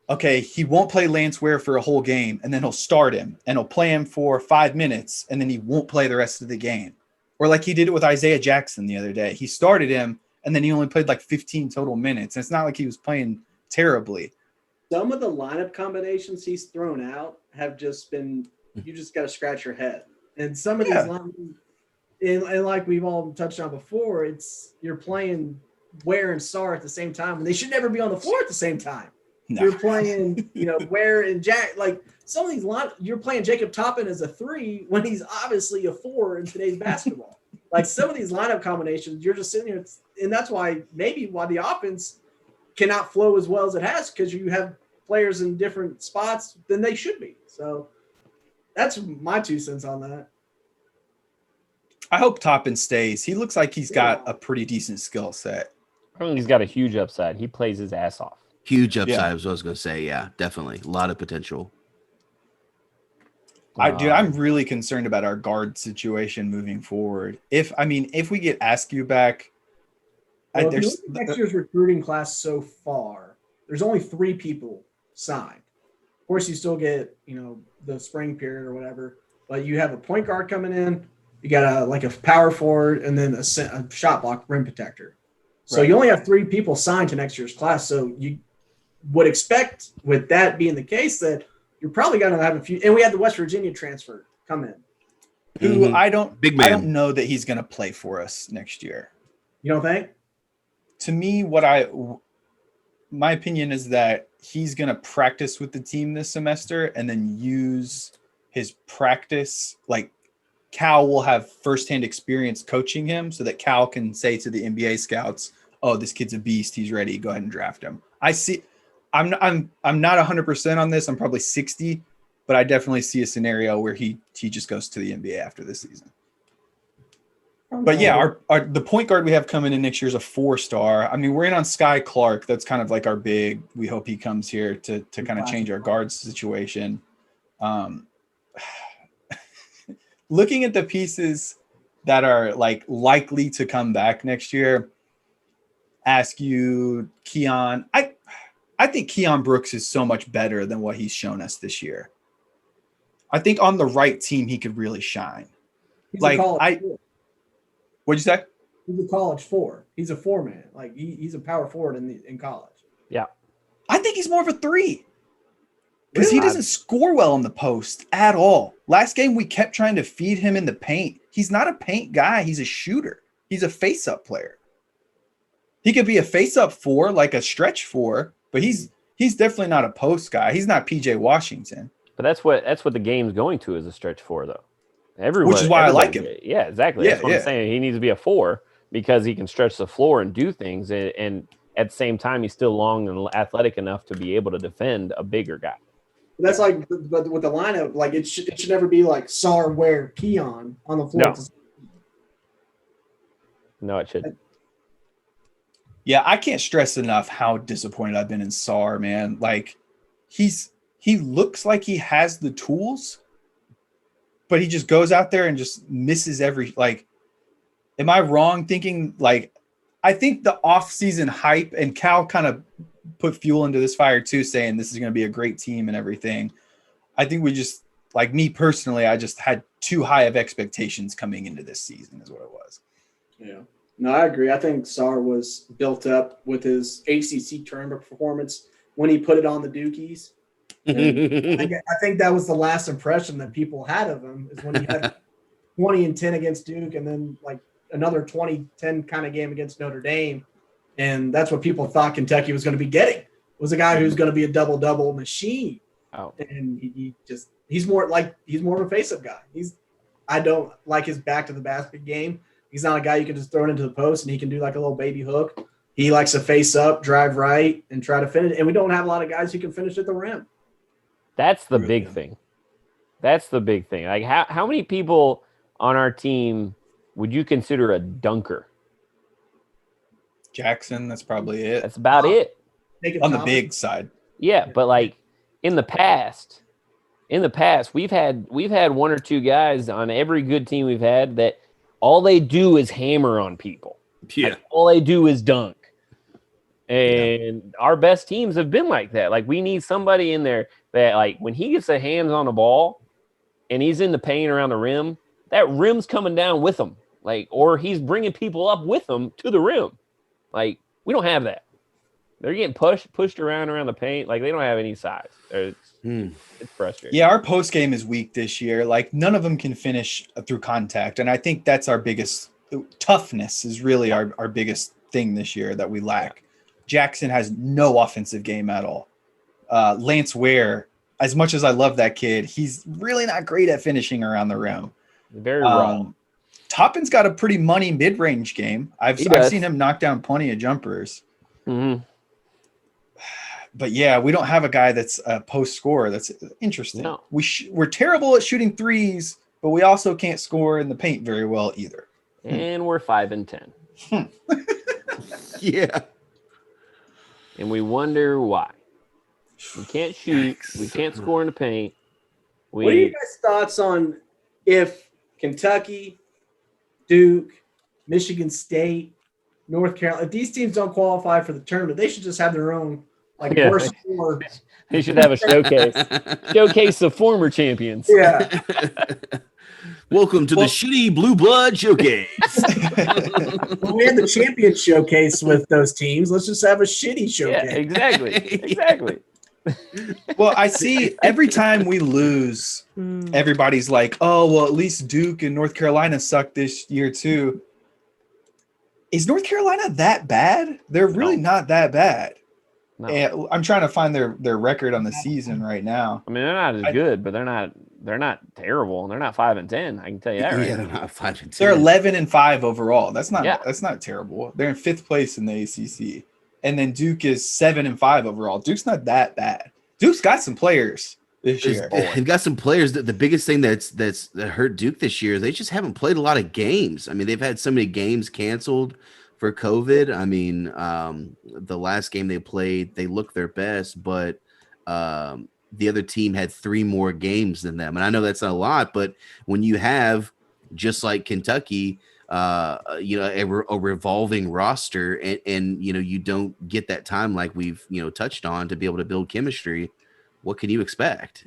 okay, he won't play Lance Ware for a whole game, and then he'll start him, and he'll play him for 5 minutes, and then he won't play the rest of the game. Or like he did it with Isaiah Jackson the other day. He started him, and then he only played like 15 total minutes. And it's not like he was playing terribly. Some of the lineup combinations he's thrown out have just been, you just got to scratch your head. And some of these lineups, and like we've all touched on before, you're playing Ware and Sarr at the same time when they should never be on the floor at the same time. No. You're playing, Ware and Jack. Like some of these you're playing Jacob Toppin as a 3 when he's obviously a 4 in today's basketball. Like some of these lineup combinations, you're just sitting here, and that's why the offense cannot flow as well as it has, because you have players in different spots than they should be. So that's my 2 cents on that. I hope Toppin stays. He looks like he's got a pretty decent skill set. I think he's got a huge upside. He plays his ass off. Huge upside is what I was going to say. Yeah, definitely. A lot of potential. I'm really concerned about our guard situation moving forward. If we get Askew back, if you look at next year's recruiting class so far, there's only 3 people signed. Of course, you still get, the spring period or whatever, but you have a point guard coming in, you got a power forward, and then a shot block rim protector. So you only have 3 people signed to next year's class. So you would expect, with that being the case, that you're probably going to have a few. And we had the West Virginia transfer come in. Who I don't know that he's going to play for us next year. You don't think? To me, my opinion is that he's going to practice with the team this semester and then use his practice. Like Cal will have firsthand experience coaching him so that Cal can say to the NBA scouts, "Oh, this kid's a beast. He's ready. Go ahead and draft him." I'm not 100% on this. I'm probably 60, but I definitely see a scenario where he just goes to the NBA after this season. Okay. But yeah, the point guard we have coming in next year is a 4-star. I mean, we're in on Sky Clark. That's kind of like our big. We hope he comes here to kind of change our guard situation. Looking at the pieces that are like likely to come back next year, Askew, Keon. I think Keon Brooks is so much better than what he's shown us this year. I think on the right team, he could really shine. What'd you say? He's a college 4. He's a 4-man. Like he's a power forward in college. Yeah. I think he's more of a 3 because he doesn't score well in the post at all. Last game, we kept trying to feed him in the paint. He's not a paint guy. He's a shooter. He's a face-up player. He could be a face-up 4, like a stretch 4, but he's definitely not a post guy. He's not PJ Washington. But that's what the game's going to, is a stretch 4, though. Which is why I like him. Yeah, exactly. That's what I'm saying. He needs to be a 4 because he can stretch the floor and do things, and at the same time, he's still long and athletic enough to be able to defend a bigger guy. That's like, but with the lineup, like it should never be like Sarr, Ware, Keon on the floor. No, it shouldn't. Yeah, I can't stress enough how disappointed I've been in Sarr, man. Like, he looks like he has the tools, but he just goes out there and just misses every, like, am I wrong thinking, like, I think the off-season hype, and Cal kind of put fuel into this fire too, saying this is going to be a great team and everything. I think we just, like me personally, I just had too high of expectations coming into this season is what it was. Yeah. No, I agree. I think Sarr was built up with his ACC tournament performance when he put it on the Dukies. I think that was the last impression that people had of him, is when he had 20-10 against Duke, and then like another 20-10 kind of game against Notre Dame. And that's what people thought Kentucky was going to be getting, was a guy who's going to be a double-double machine. Oh. And he's more of a face-up guy. I don't like his back to the basket game. He's not a guy you can just throw it into the post and he can do like a little baby hook. He likes to face up, drive right, and try to finish. And we don't have a lot of guys who can finish at the rim. That's the big thing. That's the big thing. Like how many people on our team would you consider a dunker? Jackson, that's probably it. That's about it. On the big side. Yeah, but like in the past, we've had 1 or 2 guys on every good team we've had that all they do is hammer on people. Yeah. Like, all they do is dunk. And our best teams have been like that. Like, we need somebody in there that, like, when he gets their hands on the ball and he's in the paint around the rim, that rim's coming down with him. Like, or he's bringing people up with him to the rim. Like, we don't have that. They're getting pushed around the paint. Like, they don't have any size. It's frustrating. Yeah, our post game is weak this year. Like, none of them can finish through contact. And I think that's our biggest toughness is really our biggest thing this year that we lack. Jackson has no offensive game at all. Lance Ware, as much as I love that kid, he's really not great at finishing around the rim. Very raw. Toppin's got a pretty money mid-range game. I've seen him knock down plenty of jumpers. Mm-hmm. But yeah, we don't have a guy that's a post scorer. That's interesting. No. We're terrible at shooting threes, but we also can't score in the paint very well either. And we're 5-10. Yeah. And we wonder why. We can't shoot. We can't score in the paint. What are you guys' thoughts on if Kentucky, Duke, Michigan State, North Carolina, if these teams don't qualify for the tournament, they should just have their own worst four. They should have a showcase. Showcase the former champions. Yeah. Welcome to the Shitty Blue Blood Showcase. Well, we had the champion showcase with those teams. Let's just have a shitty showcase. Yeah, exactly. Well, I see every time we lose, everybody's like, oh, well, at least Duke and North Carolina suck this year too. Is North Carolina that bad? They're really not that bad. No. And I'm trying to find their record on the season right now. I mean, they're not as good, but they're not terrible. They're not 5-10. I can tell you that right Yeah, now. they're not 5-10. They're 11-5 overall. That's not terrible. They're in 5th place in the ACC, and then Duke is 7-5 overall. Duke's not that bad. Duke's got some players this year. They've got some players. That the biggest thing that hurt Duke this year is they just haven't played a lot of games. I mean, they've had so many games canceled for COVID. I mean, the last game they played, they looked their best, but the other team had 3 more games than them. And I know that's not a lot, but when you have, just like Kentucky, a revolving roster and you don't get that time like we've, touched on to be able to build chemistry, what can you expect,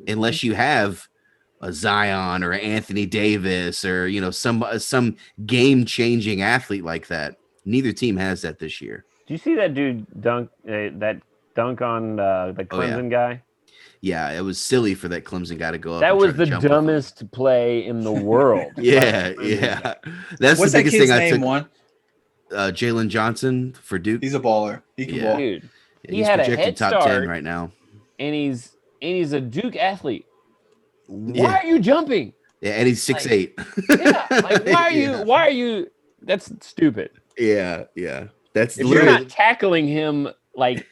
unless you have a Zion or Anthony Davis or, some game-changing athlete like that. Neither team has that this year. Do you see that dude dunk on the Clemson guy? Yeah, it was silly for that Clemson guy to go up. That was the dumbest play in the world. Yeah. That's What's the that biggest kid's thing name? I took. Jalen Johnson for Duke. He's a baller. He can ball. Dude, he He's had a projected head top start, 10 right now. and he's a Duke athlete. Why are you jumping? Yeah, and he's 6'8". Why are you? That's stupid. Yeah. That's If literally you're not tackling him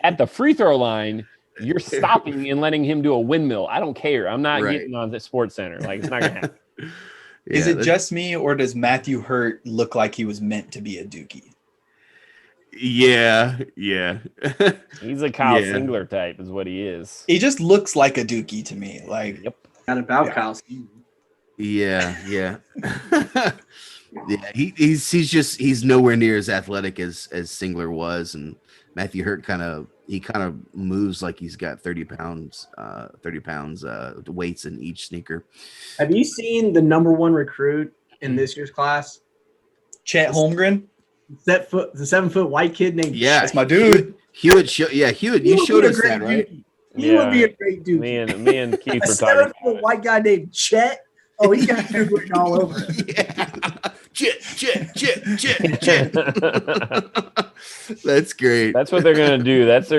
at the free throw line, you're stopping and letting him do a windmill. I don't care. I'm not getting on the Sports Center. It's not gonna happen. Is it just me, or does Matthew Hurt look like he was meant to be a Dookie? Yeah. He's a Kyle Singler type, is what he is. He just looks like a Dookie to me. Yep. Not about Kyle. Yeah. Yeah, he's nowhere near as athletic as Singler was, and Matthew Hurt kind of moves like he's got 30 pounds weights in each sneaker. Have you seen the number 1 recruit in this year's class? Chet Holmgren? The 7-foot white kid named that's my dude. Hewitt. Hewitt, you showed us that, right? He would be a great dude. Me and Keith A were talking 7-foot white guy named Chet. Oh, he got dude written all over it. Yeah. Chet. That's great. That's what they're gonna do. That's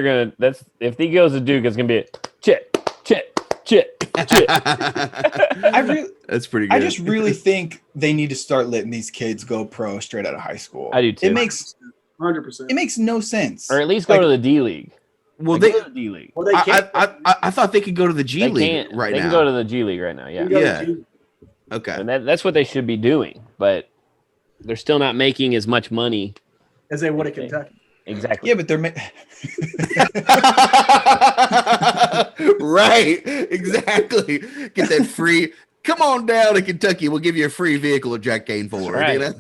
if he goes to Duke, it's gonna be Chet. That's pretty good. I just really think they need to start letting these kids go pro straight out of high school. I do too. It makes 100%. It makes no sense. Or at least go to the D League. Well, Go to the D League. Well, they can't. I thought they could go to the G League right now. They can go to the G League right now. Yeah. Yeah. Okay. And that's what they should be doing, but they're still not making as much money as they would at Kentucky. Exactly. Yeah, but they're right. Exactly. Get that free. Come on down to Kentucky. We'll give you a free vehicle of Jack Kane for. Right. Right.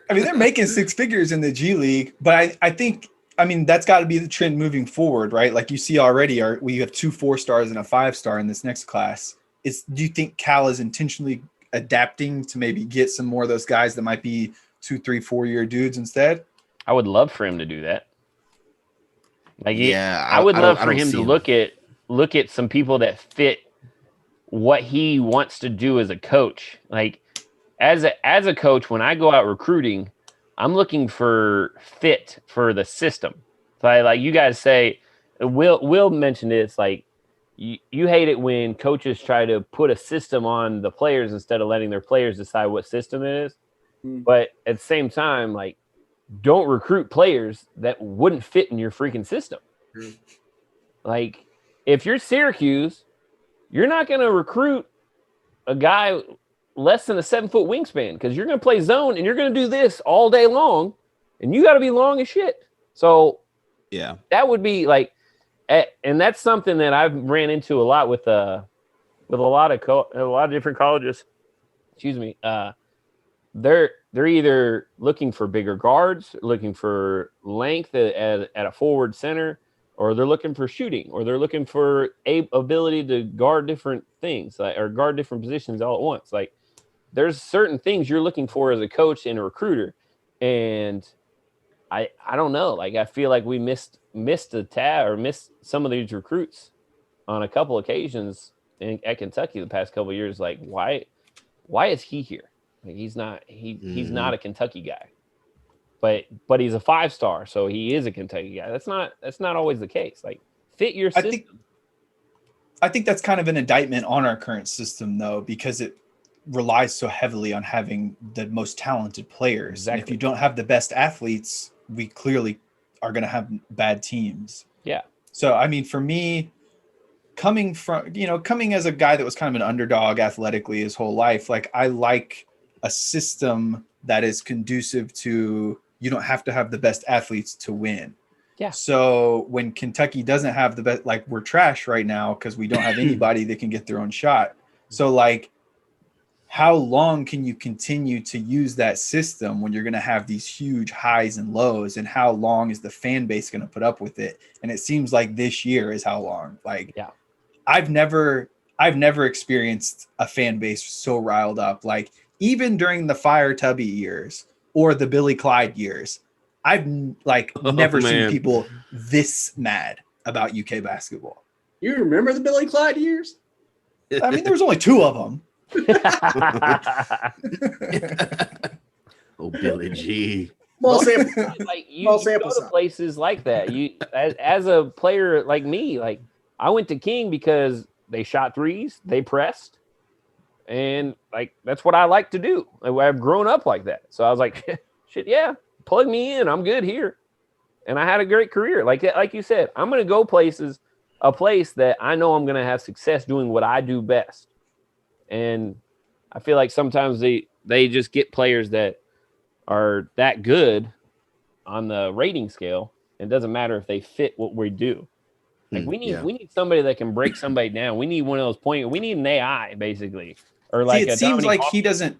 I mean, they're making 6 figures in the G League, but I think that's got to be the trend moving forward, right? Like you see already, we have 2 4-stars and a 5-star in this next class. Do you think Cal is intentionally adapting to maybe get some more of those guys that might be 2, 3, 4-year dudes instead? I would love for him to do that. I would love for him to look at some people that fit what he wants to do as a coach. Like as a coach, when I go out recruiting, I'm looking for fit for the system. So like you guys say, Will mentioned it. It's like you hate it when coaches try to put a system on the players instead of letting their players decide what system it is. But at the same time, like, don't recruit players that wouldn't fit in your freaking system. Like, if you're Syracuse, you're not going to recruit a guy less than a 7-foot wingspan because you're going to play zone and you're going to do this all day long, and you got to be long as shit. So, yeah, that would be like, and that's something that I've ran into a lot with a lot of different colleges. Excuse me. They're either looking for bigger guards, looking for length at a forward center, or they're looking for shooting, or they're looking for ability to guard different things, or guard different positions all at once. Like, there's certain things you're looking for as a coach and a recruiter, and I don't know. Like, I feel like we missed the tab or missed some of these recruits on a couple occasions at Kentucky the past couple of years. Like, why is he here? Like, he's not a Kentucky guy, but he's a 5-star, so he is a Kentucky guy. That's not always the case. Like, fit your system. I think that's kind of an indictment on our current system, though, because it relies so heavily on having the most talented players. Exactly. And if you don't have the best athletes, we clearly are going to have bad teams. Yeah. So, I mean, for me, coming as a guy that was kind of an underdog athletically his whole life, like, I like a system that is conducive to, you don't have to have the best athletes to win. Yeah. So when Kentucky doesn't have the best, like, we're trash right now because we don't have anybody that can get their own shot. So, like, how long can you continue to use that system when you're going to have these huge highs and lows, and how long is the fan base going to put up with it? And it seems like this year is how long. Like, yeah, I've never experienced a fan base so riled up. Like, even during the Fire Tubby years or the Billy Clyde years, I've never seen people this mad about UK basketball. You remember the Billy Clyde years? I mean, there was only 2 of them. Oh, Billy G. Small sample. Like, you go to places like that. You as a player like me, like, I went to King because they shot threes, they pressed, and, like, that's what I like to do. Like, I've grown up like that. So I was like, shit, yeah, plug me in. I'm good here. And I had a great career. Like you said, I'm going to go a place that I know I'm going to have success doing what I do best. And I feel like sometimes they just get players that are that good on the rating scale. It doesn't matter if they fit what we do. Like, we need somebody that can break somebody down. We need one of those pointers. We need an AI, basically. Or like, it seems like he doesn't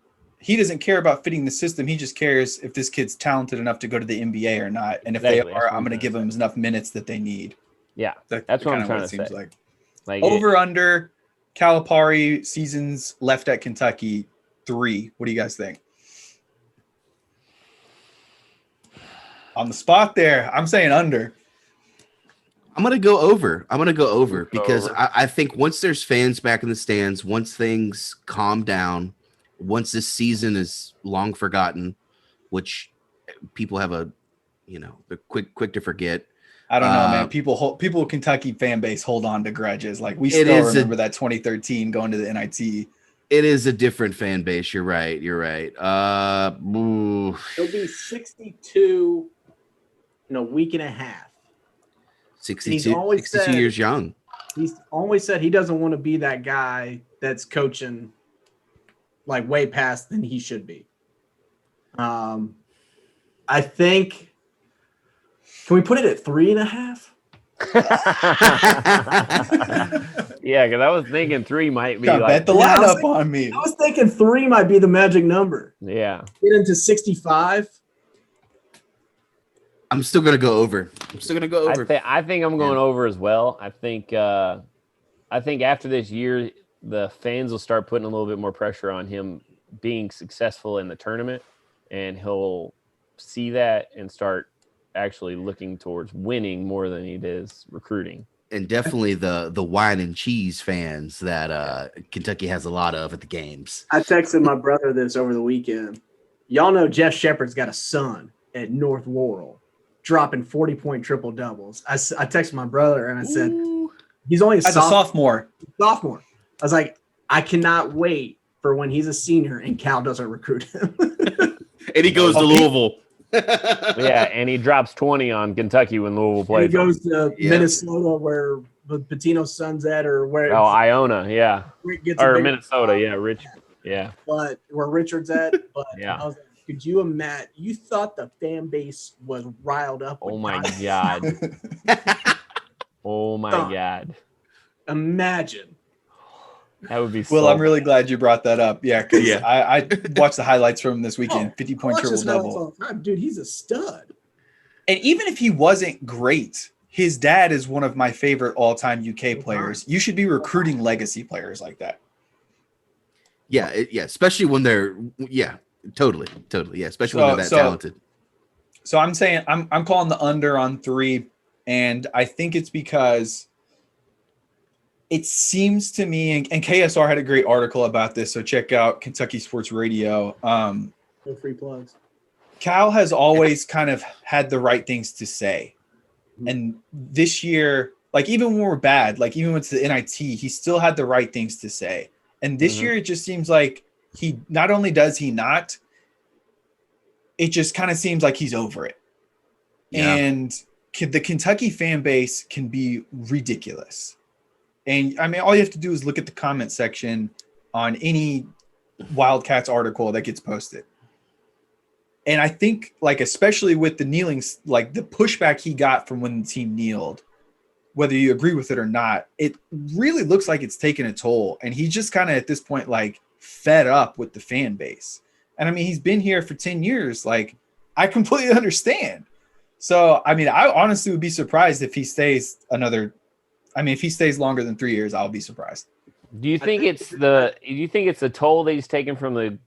care about fitting the system. He just cares if this kid's talented enough to go to the NBA or not. And if they are, I'm going to give them enough minutes that they need. Yeah, that's what I'm trying to say. Like over under Calipari seasons left at Kentucky 3. What do you guys think? On the spot there, I'm saying under. I'm going to go over because I think once there's fans back in the stands, once things calm down, once this season is long forgotten, which people have they're quick to forget. I don't know, man. People Kentucky fan base hold on to grudges. Like, we still remember that 2013 going to the NIT. It is a different fan base. You're right. It'll be 62 in a week and a half. 62 years young. He's always said he doesn't want to be that guy that's coaching like way past than he should be. I think, can we put it at 3.5? Yeah, because I was thinking 3 might be bet the lineup on me. I was thinking 3 might be the magic number. Yeah. Get into 65. I'm still gonna go over. I think I'm going over as well. I think after this year, the fans will start putting a little bit more pressure on him being successful in the tournament, and he'll see that and start actually looking towards winning more than he is recruiting. And definitely the wine and cheese fans that Kentucky has a lot of at the games. I texted my brother this over the weekend. Y'all know Jeff Shepard's got a son at North Laurel dropping 40-point triple doubles. I texted my brother and I said, he's only a sophomore. Sophomore. I was like, I cannot wait for when he's a senior and Cal doesn't recruit him. And he goes to Louisville. Yeah, and he drops 20 on Kentucky when Louisville plays. He goes to Minnesota where Patino's son's at, or where Iona, yeah. Or Minnesota, yeah, But where Richard's at. But yeah. I was like, could you imagine? You thought the fan base was riled up. Oh my God. Oh my God. Imagine. That would be Well, I'm really glad you brought that up. Yeah, because I watched the highlights from him this weekend. 50-point triple-double. Dude, he's a stud. And even if he wasn't great, his dad is one of my favorite all-time UK players. You should be recruiting legacy players like that. Yeah, especially when they're totally. Yeah, especially when they're that talented. So I'm saying I'm calling the under on 3, and I think it's because it seems to me, and KSR had a great article about this, so check out Kentucky Sports Radio. No free plugs. Cal has always kind of had the right things to say. And this year, like even when we're bad, like even with the NIT, he still had the right things to say. And this year, it just seems like he not only does he not, it just kind of seems like he's over it. Yeah. And the Kentucky fan base can be ridiculous. And I mean, all you have to do is look at the comment section on any Wildcats article that gets posted. And I think, like, especially with the kneelings, like the pushback he got from when the team kneeled, whether you agree with it or not, it really looks like it's taken a toll. And he's just kind of at this point, like, fed up with the fan base. And I mean, he's been here for 10 years. Like, I completely understand. So, I mean, I honestly would be surprised if he stays if he stays longer than 3 years, I'll be surprised. Do you think it's the toll that he's taken from the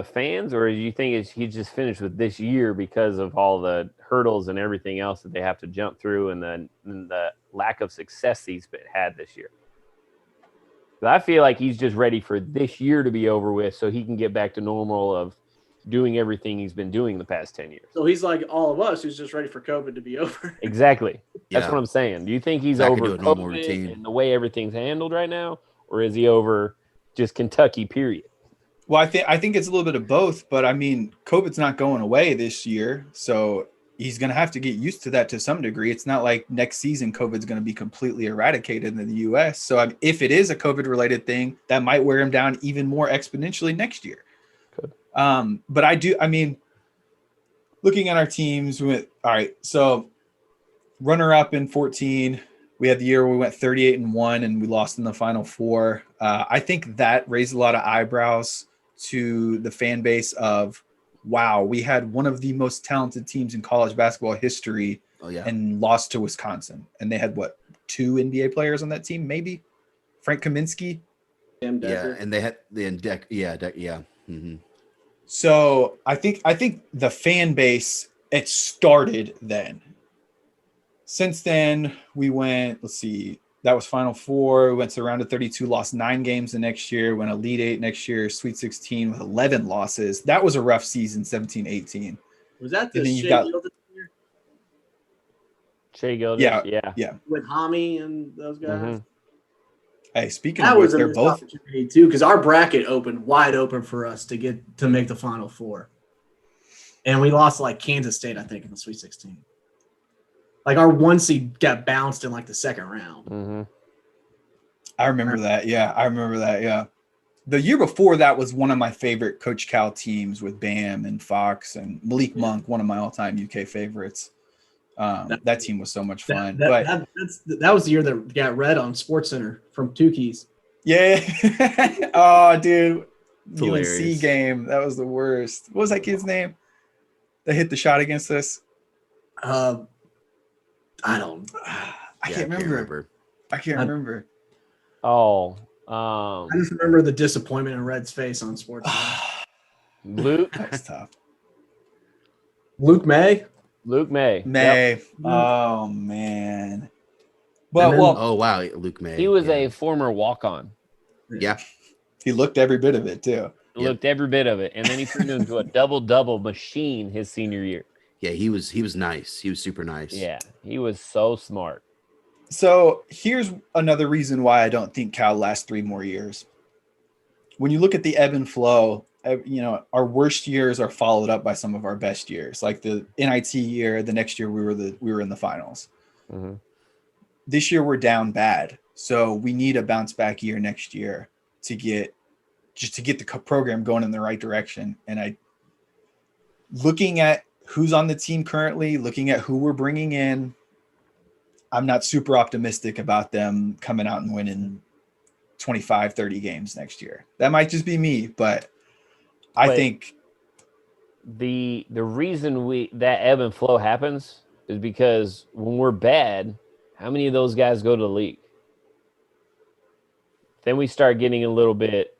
fans, or do you think he's just finished with this year because of all the hurdles and everything else that they have to jump through and the lack of success he's had this year? But I feel like he's just ready for this year to be over with so he can get back to normal of doing everything he's been doing the past 10 years. So he's like all of us who's just ready for COVID to be over. Exactly. That's what I'm saying. Do you think he's back over COVID and the way everything's handled right now, or is he over just Kentucky, period? Well, I think it's a little bit of both, but I mean, COVID's not going away this year, so he's going to have to get used to that to some degree. It's not like next season COVID's going to be completely eradicated in the U.S. So if it is a COVID-related thing, that might wear him down even more exponentially next year. Good. But I mean, looking at our teams, all right, so runner-up in 14, we had the year where we went 38-1 and we lost in the Final Four. I think that raised a lot of eyebrows to the fan base of, wow, we had one of the most talented teams in college basketball history and lost to Wisconsin. And they had, 2 NBA players on that team, maybe? Frank Kaminsky? Yeah, and they had Mm-hmm. So I think the fan base, it started then. Since then, we went, that was Final Four. We went to the round of 32, lost 9 games the next year, went Elite 8 next year, Sweet 16 with 11 losses. That was a rough season, 17-18. Was that the Shea Gildas year? Shea Gildas? Yeah. With Hami and those guys? Mm-hmm. Hey, speaking of which, they're both too, because our bracket opened wide open for us to make the Final Four, and we lost like Kansas State, I think, in the Sweet 16. Like our 1 seed got bounced in like the second round. Mm-hmm. I remember that. Yeah. The year before that was one of my favorite Coach Cal teams with Bam and Fox and Malik Monk, one of my all-time UK favorites. That team was so much fun. That was the year that got read on SportsCenter from Tukey's. Yeah. Oh, dude. Hilarious. UNC game. That was the worst. What was that kid's name that hit the shot against us? I can't remember. I can't remember. Oh. I just remember the disappointment in Red's face on SportsCenter. Luke. That was tough. Luke May. Yep. Oh man. Oh wow, Luke May. He was a former walk-on. Yeah. He looked every bit of it too. looked every bit of it, and then he turned into a double machine his senior year. Yeah, he was nice. He was super nice. Yeah, he was so smart. So here's another reason why I don't think Cal lasts 3 more years. When you look at the ebb and flow, our worst years are followed up by some of our best years. Like the NIT year, the next year we were in the finals. Mm-hmm. This year we're down bad, so we need a bounce back year next year to get the program going in the right direction. And looking at who's on the team currently, looking at who we're bringing in, I'm not super optimistic about them coming out and winning 25, 30 games next year. That might just be me, but I think the reason that ebb and flow happens is because when we're bad, how many of those guys go to the league? Then we start getting a little bit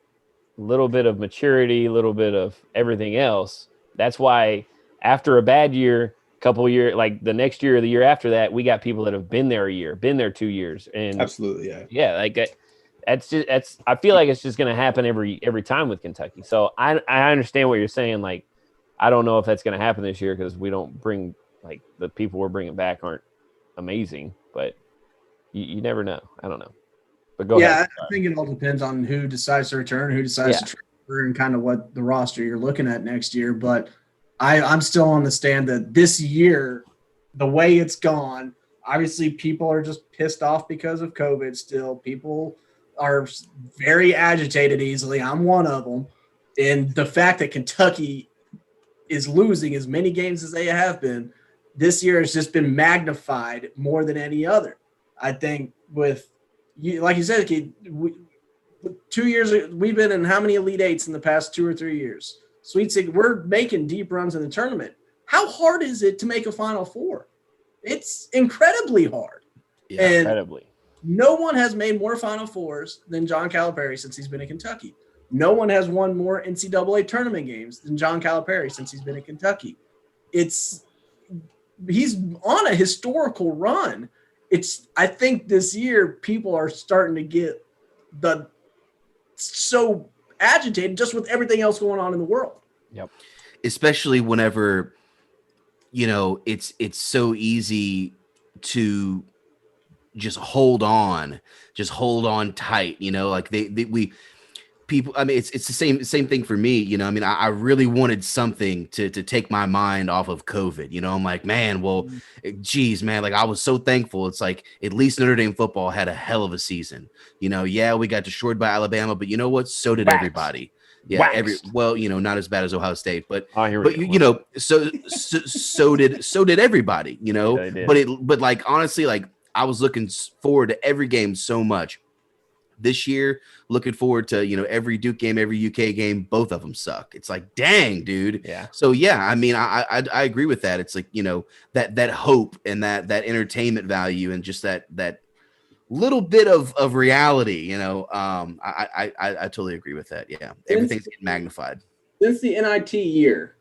of maturity, a little bit of everything else. That's why after a bad year, couple years, like the next year or the year after that, we got people that have been there a year, been there 2 years, and absolutely, like that's I feel like it's just going to happen every time with Kentucky. So I understand what you're saying. Like, I don't know if that's going to happen this year because we don't bring, like, the people we're bringing back aren't amazing, but you never know. I don't know. But go ahead. I think it all depends on who decides to return, who decides to transfer, and kind of what the roster you're looking at next year. But I'm still on the stand that this year, the way it's gone, obviously people are just pissed off because of COVID still. People are very agitated easily. I'm one of them. And the fact that Kentucky is losing as many games as they have been this year has just been magnified more than any other. I think like you said, 2 years, we've been in how many Elite Eights in the past 2 or 3 years? Sweet 16, we're making deep runs in the tournament. How hard is it to make a Final Four? It's incredibly hard. Yeah, and incredibly. No one has made more Final Fours than John Calipari since he's been in Kentucky. No one has won more NCAA tournament games than John Calipari since he's been in Kentucky. He's on a historical run. I think this year people are starting to get so agitated just with everything else going on in the world. Yep. Especially whenever, it's so easy to just hold on tight, like people, I mean, it's the same thing for me. I really wanted something to take my mind off of COVID. I'm like, man, well, geez, man, like I was so thankful. It's like, at least Notre Dame football had a hell of a season. Yeah, we got destroyed by Alabama, but you know what? So did everybody. Yeah, not as bad as Ohio State, but so did everybody. Yeah, but like honestly, like I was looking forward to every game so much. This year, looking forward to, every Duke game, every UK game. Both of them suck. It's like, dang, dude. Yeah. So yeah, I mean, I agree with that. It's like, that hope and that entertainment value and just that little bit of reality. I totally agree with that. Yeah, everything's getting magnified. Since the NIT year,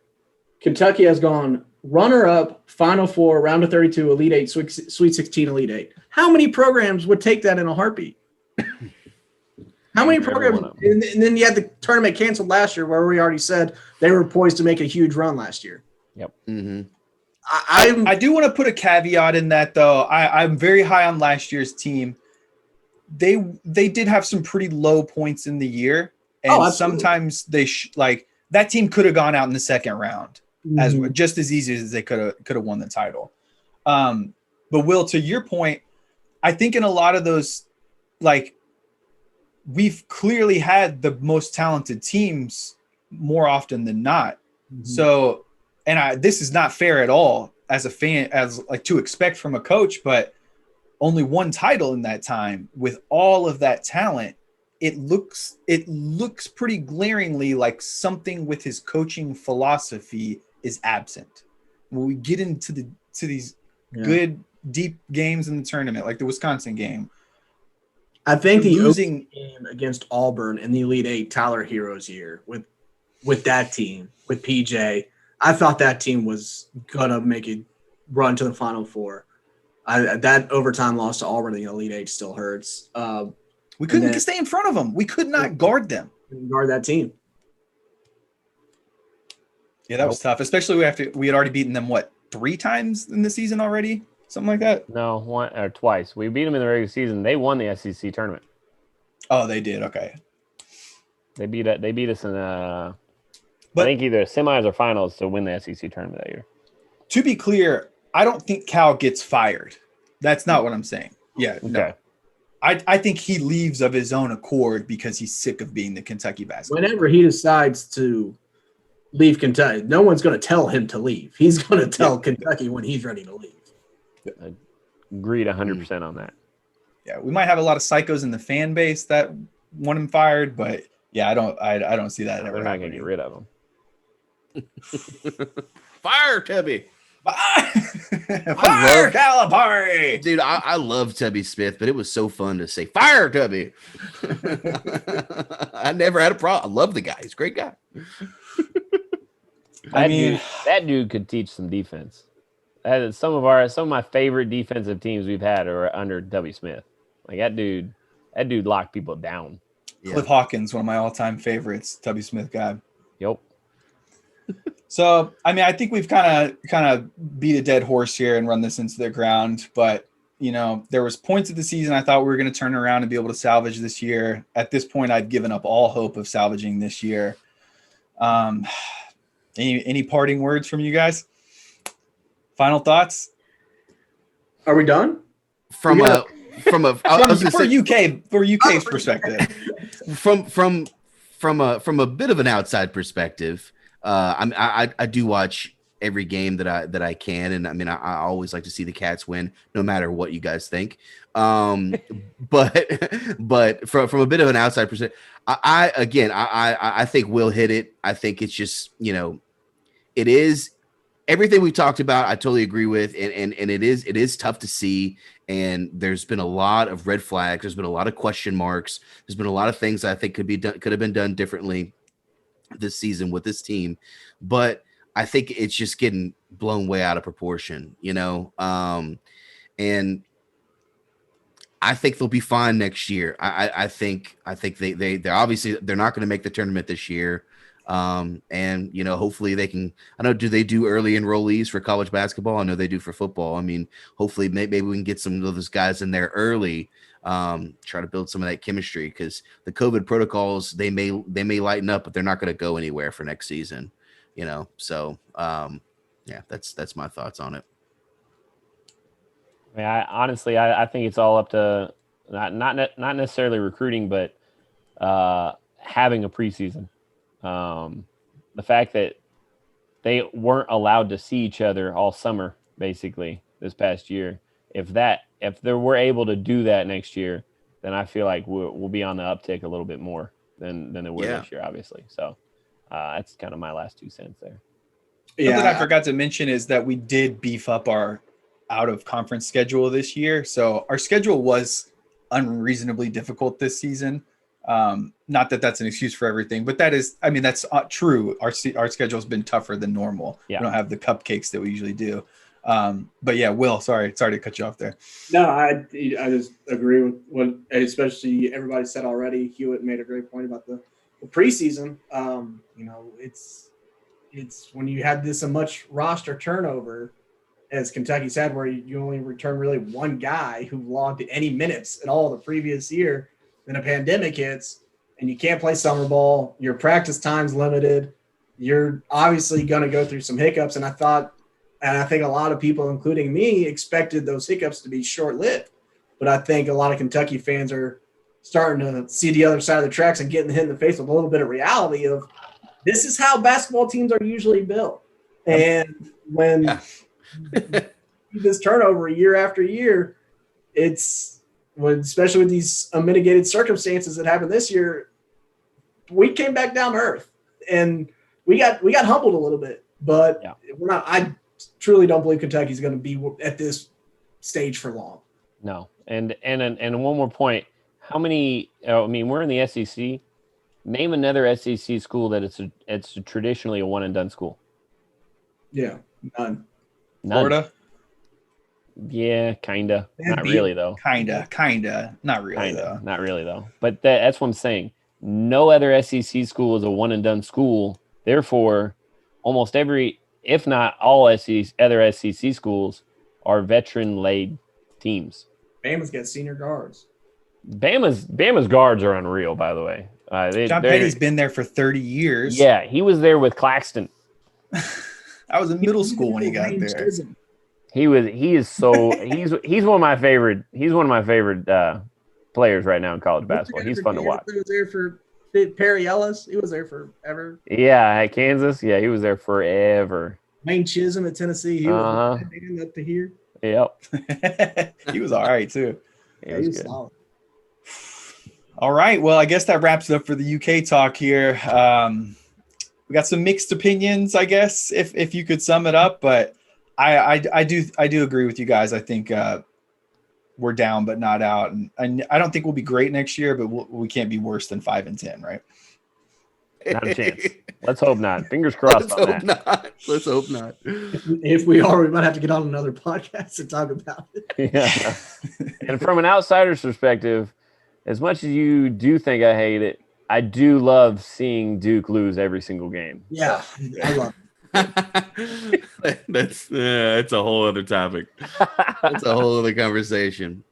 Kentucky has gone runner-up, Final Four, round of 32, Elite Eight, Sweet 16, Elite Eight. How many programs would take that in a heartbeat? How many programs? And then you had the tournament canceled last year where we already said they were poised to make a huge run last year. Yep. Mm-hmm. I do want to put a caveat in that, though. I'm very high on last year's team. They did have some pretty low points in the year. And sometimes that team could have gone out in the second round as just as easy as they could have won the title. But Will, to your point, I think in a lot of those, like, we've clearly had the most talented teams more often than not. Mm-hmm. So, and this is not fair at all as a fan, as like to expect from a coach, but only one title in that time with all of that talent. It looks pretty glaringly like something with his coaching philosophy is absent. When we get into these good deep games in the tournament, like the Wisconsin game, I think the losing game against Auburn in the Elite Eight, Tyler Hero's year with that team, with PJ, I thought that team was gonna make a run to the Final Four. That overtime loss to Auburn in the Elite Eight still hurts. We couldn't stay in front of them. We could not guard them. Guard that team. Yeah, that was tough, especially after we had already beaten them, 3 times in the season already? Something like that? No, one or twice. We beat them in the regular season. They won the SEC tournament. Oh, they did. Okay. They beat us in I But think either semis or finals to win the SEC tournament that year. to be clear, I don't think Cal gets fired. That's not what I'm saying. Yeah, no. Okay. I think he leaves of his own accord because he's sick of being the Kentucky basketball. Whenever he decides to leave Kentucky, no one's going to tell him to leave. He's going to tell Kentucky when he's ready to leave. Agreed 100% on that. Yeah, we might have a lot of psychos in the fan base that want him fired, but yeah, I don't see that ever. They're not going to get rid of him. Fire Tubby. Fire Calipari. Dude, I love Tubby Smith, but it was so fun to say fire Tubby. I never had a problem. I love the guy. He's a great guy. That dude could teach some defense. Some of my favorite defensive teams we've had are under W. Smith. Like that dude locked people down. Yeah. Cliff Hawkins, one of my all-time favorites, W. Smith guy. Yep. So, I think we've kind of beat a dead horse here and run this into the ground. But, there was points of the season I thought we were going to turn around and be able to salvage this year. At this point, I've given up all hope of salvaging this year. Any parting words from you guys? Final thoughts? Are we done? From UK's perspective. From a bit of an outside perspective, I do watch every game that I can, and I always like to see the Cats win, no matter what you guys think. But from a bit of an outside perspective, I think we'll hit it. I think it's just it is everything we talked about. I totally agree with, and it is tough to see. And there's been a lot of red flags. There's been a lot of question marks. There's been a lot of things I think could have been done differently this season with this team, but I think it's just getting blown way out of proportion, and I think they'll be fine next year. I think they're obviously they're not going to make the tournament this year. And hopefully they can. I know, do they do early enrollees for college basketball? I know they do for football. Hopefully maybe we can get some of those guys in there early. Try to build some of that chemistry, because the COVID protocols, they may lighten up, but they're not going to go anywhere for next season. So that's my thoughts on it. I think it's all up to not necessarily recruiting, but having a preseason. The fact that they weren't allowed to see each other all summer, basically this past year. If we're able to do that next year, then I feel like we'll be on the uptick a little bit more than they were this year, obviously. So that's kind of my last 2 cents there. Yeah. Something I forgot to mention is that we did beef up our out of conference schedule this year. So our schedule was unreasonably difficult this season. Not that that's an excuse for everything, but that's true. Our schedule has been tougher than normal. Yeah. We don't have the cupcakes that we usually do. But yeah, Will, sorry to cut you off there. No, I just agree with what, especially everybody said already. Hewitt made a great point about the preseason. It's when you have this much roster turnover, as Kentucky's had, where you only return really one guy who logged any minutes at all the previous year. Then a pandemic hits and you can't play summer ball. Your practice time's limited. You're obviously going to go through some hiccups. And I think a lot of people, including me, expected those hiccups to be short-lived. But I think a lot of Kentucky fans are starting to see the other side of the tracks and getting hit in the face with a little bit of reality of this is how basketball teams are usually built. And when this turnover year after year, especially with these unmitigated circumstances that happened this year, we came back down to earth and we got humbled a little bit, but we're not. I truly don't believe Kentucky's going to be at this stage for long. No, and one more point: how many? We're in the SEC. Name another SEC school that it's traditionally a one and done school. Yeah, none. Florida. Yeah, kinda. Not really though. Kinda. Not really though. Not really though. But that's what I'm saying. No other SEC school is a one and done school. Therefore, almost every, if not all other SEC schools are veteran-laid teams. Bama's got senior guards. Bama's guards are unreal, by the way. John Petty's been there for 30 years. Yeah, he was there with Claxton. I was in middle school when he got there. He's one of my favorite players right now in college basketball. He's fun to watch. He was there for Perry Ellis. He was there forever. Yeah, at Kansas. Yeah, he was there forever. Wayne Chisholm at Tennessee. He was up to here. Yep. He was all right too. He was good. Solid. All right. Well, I guess that wraps it up for the UK talk here. We got some mixed opinions, I guess, if you could sum it up. But I do agree with you guys. I think we're down but not out, and I don't think we'll be great next year, but we can't be worse than 5-10, right? Not a chance. Let's hope not. Fingers crossed on that. Let's hope not. If we are, we might have to get on another podcast to talk about it. Yeah. And from an outsider's perspective, as much as you do think I hate it, I do love seeing Duke lose every single game. Yeah, I love it. That's a whole other topic. That's a whole other conversation.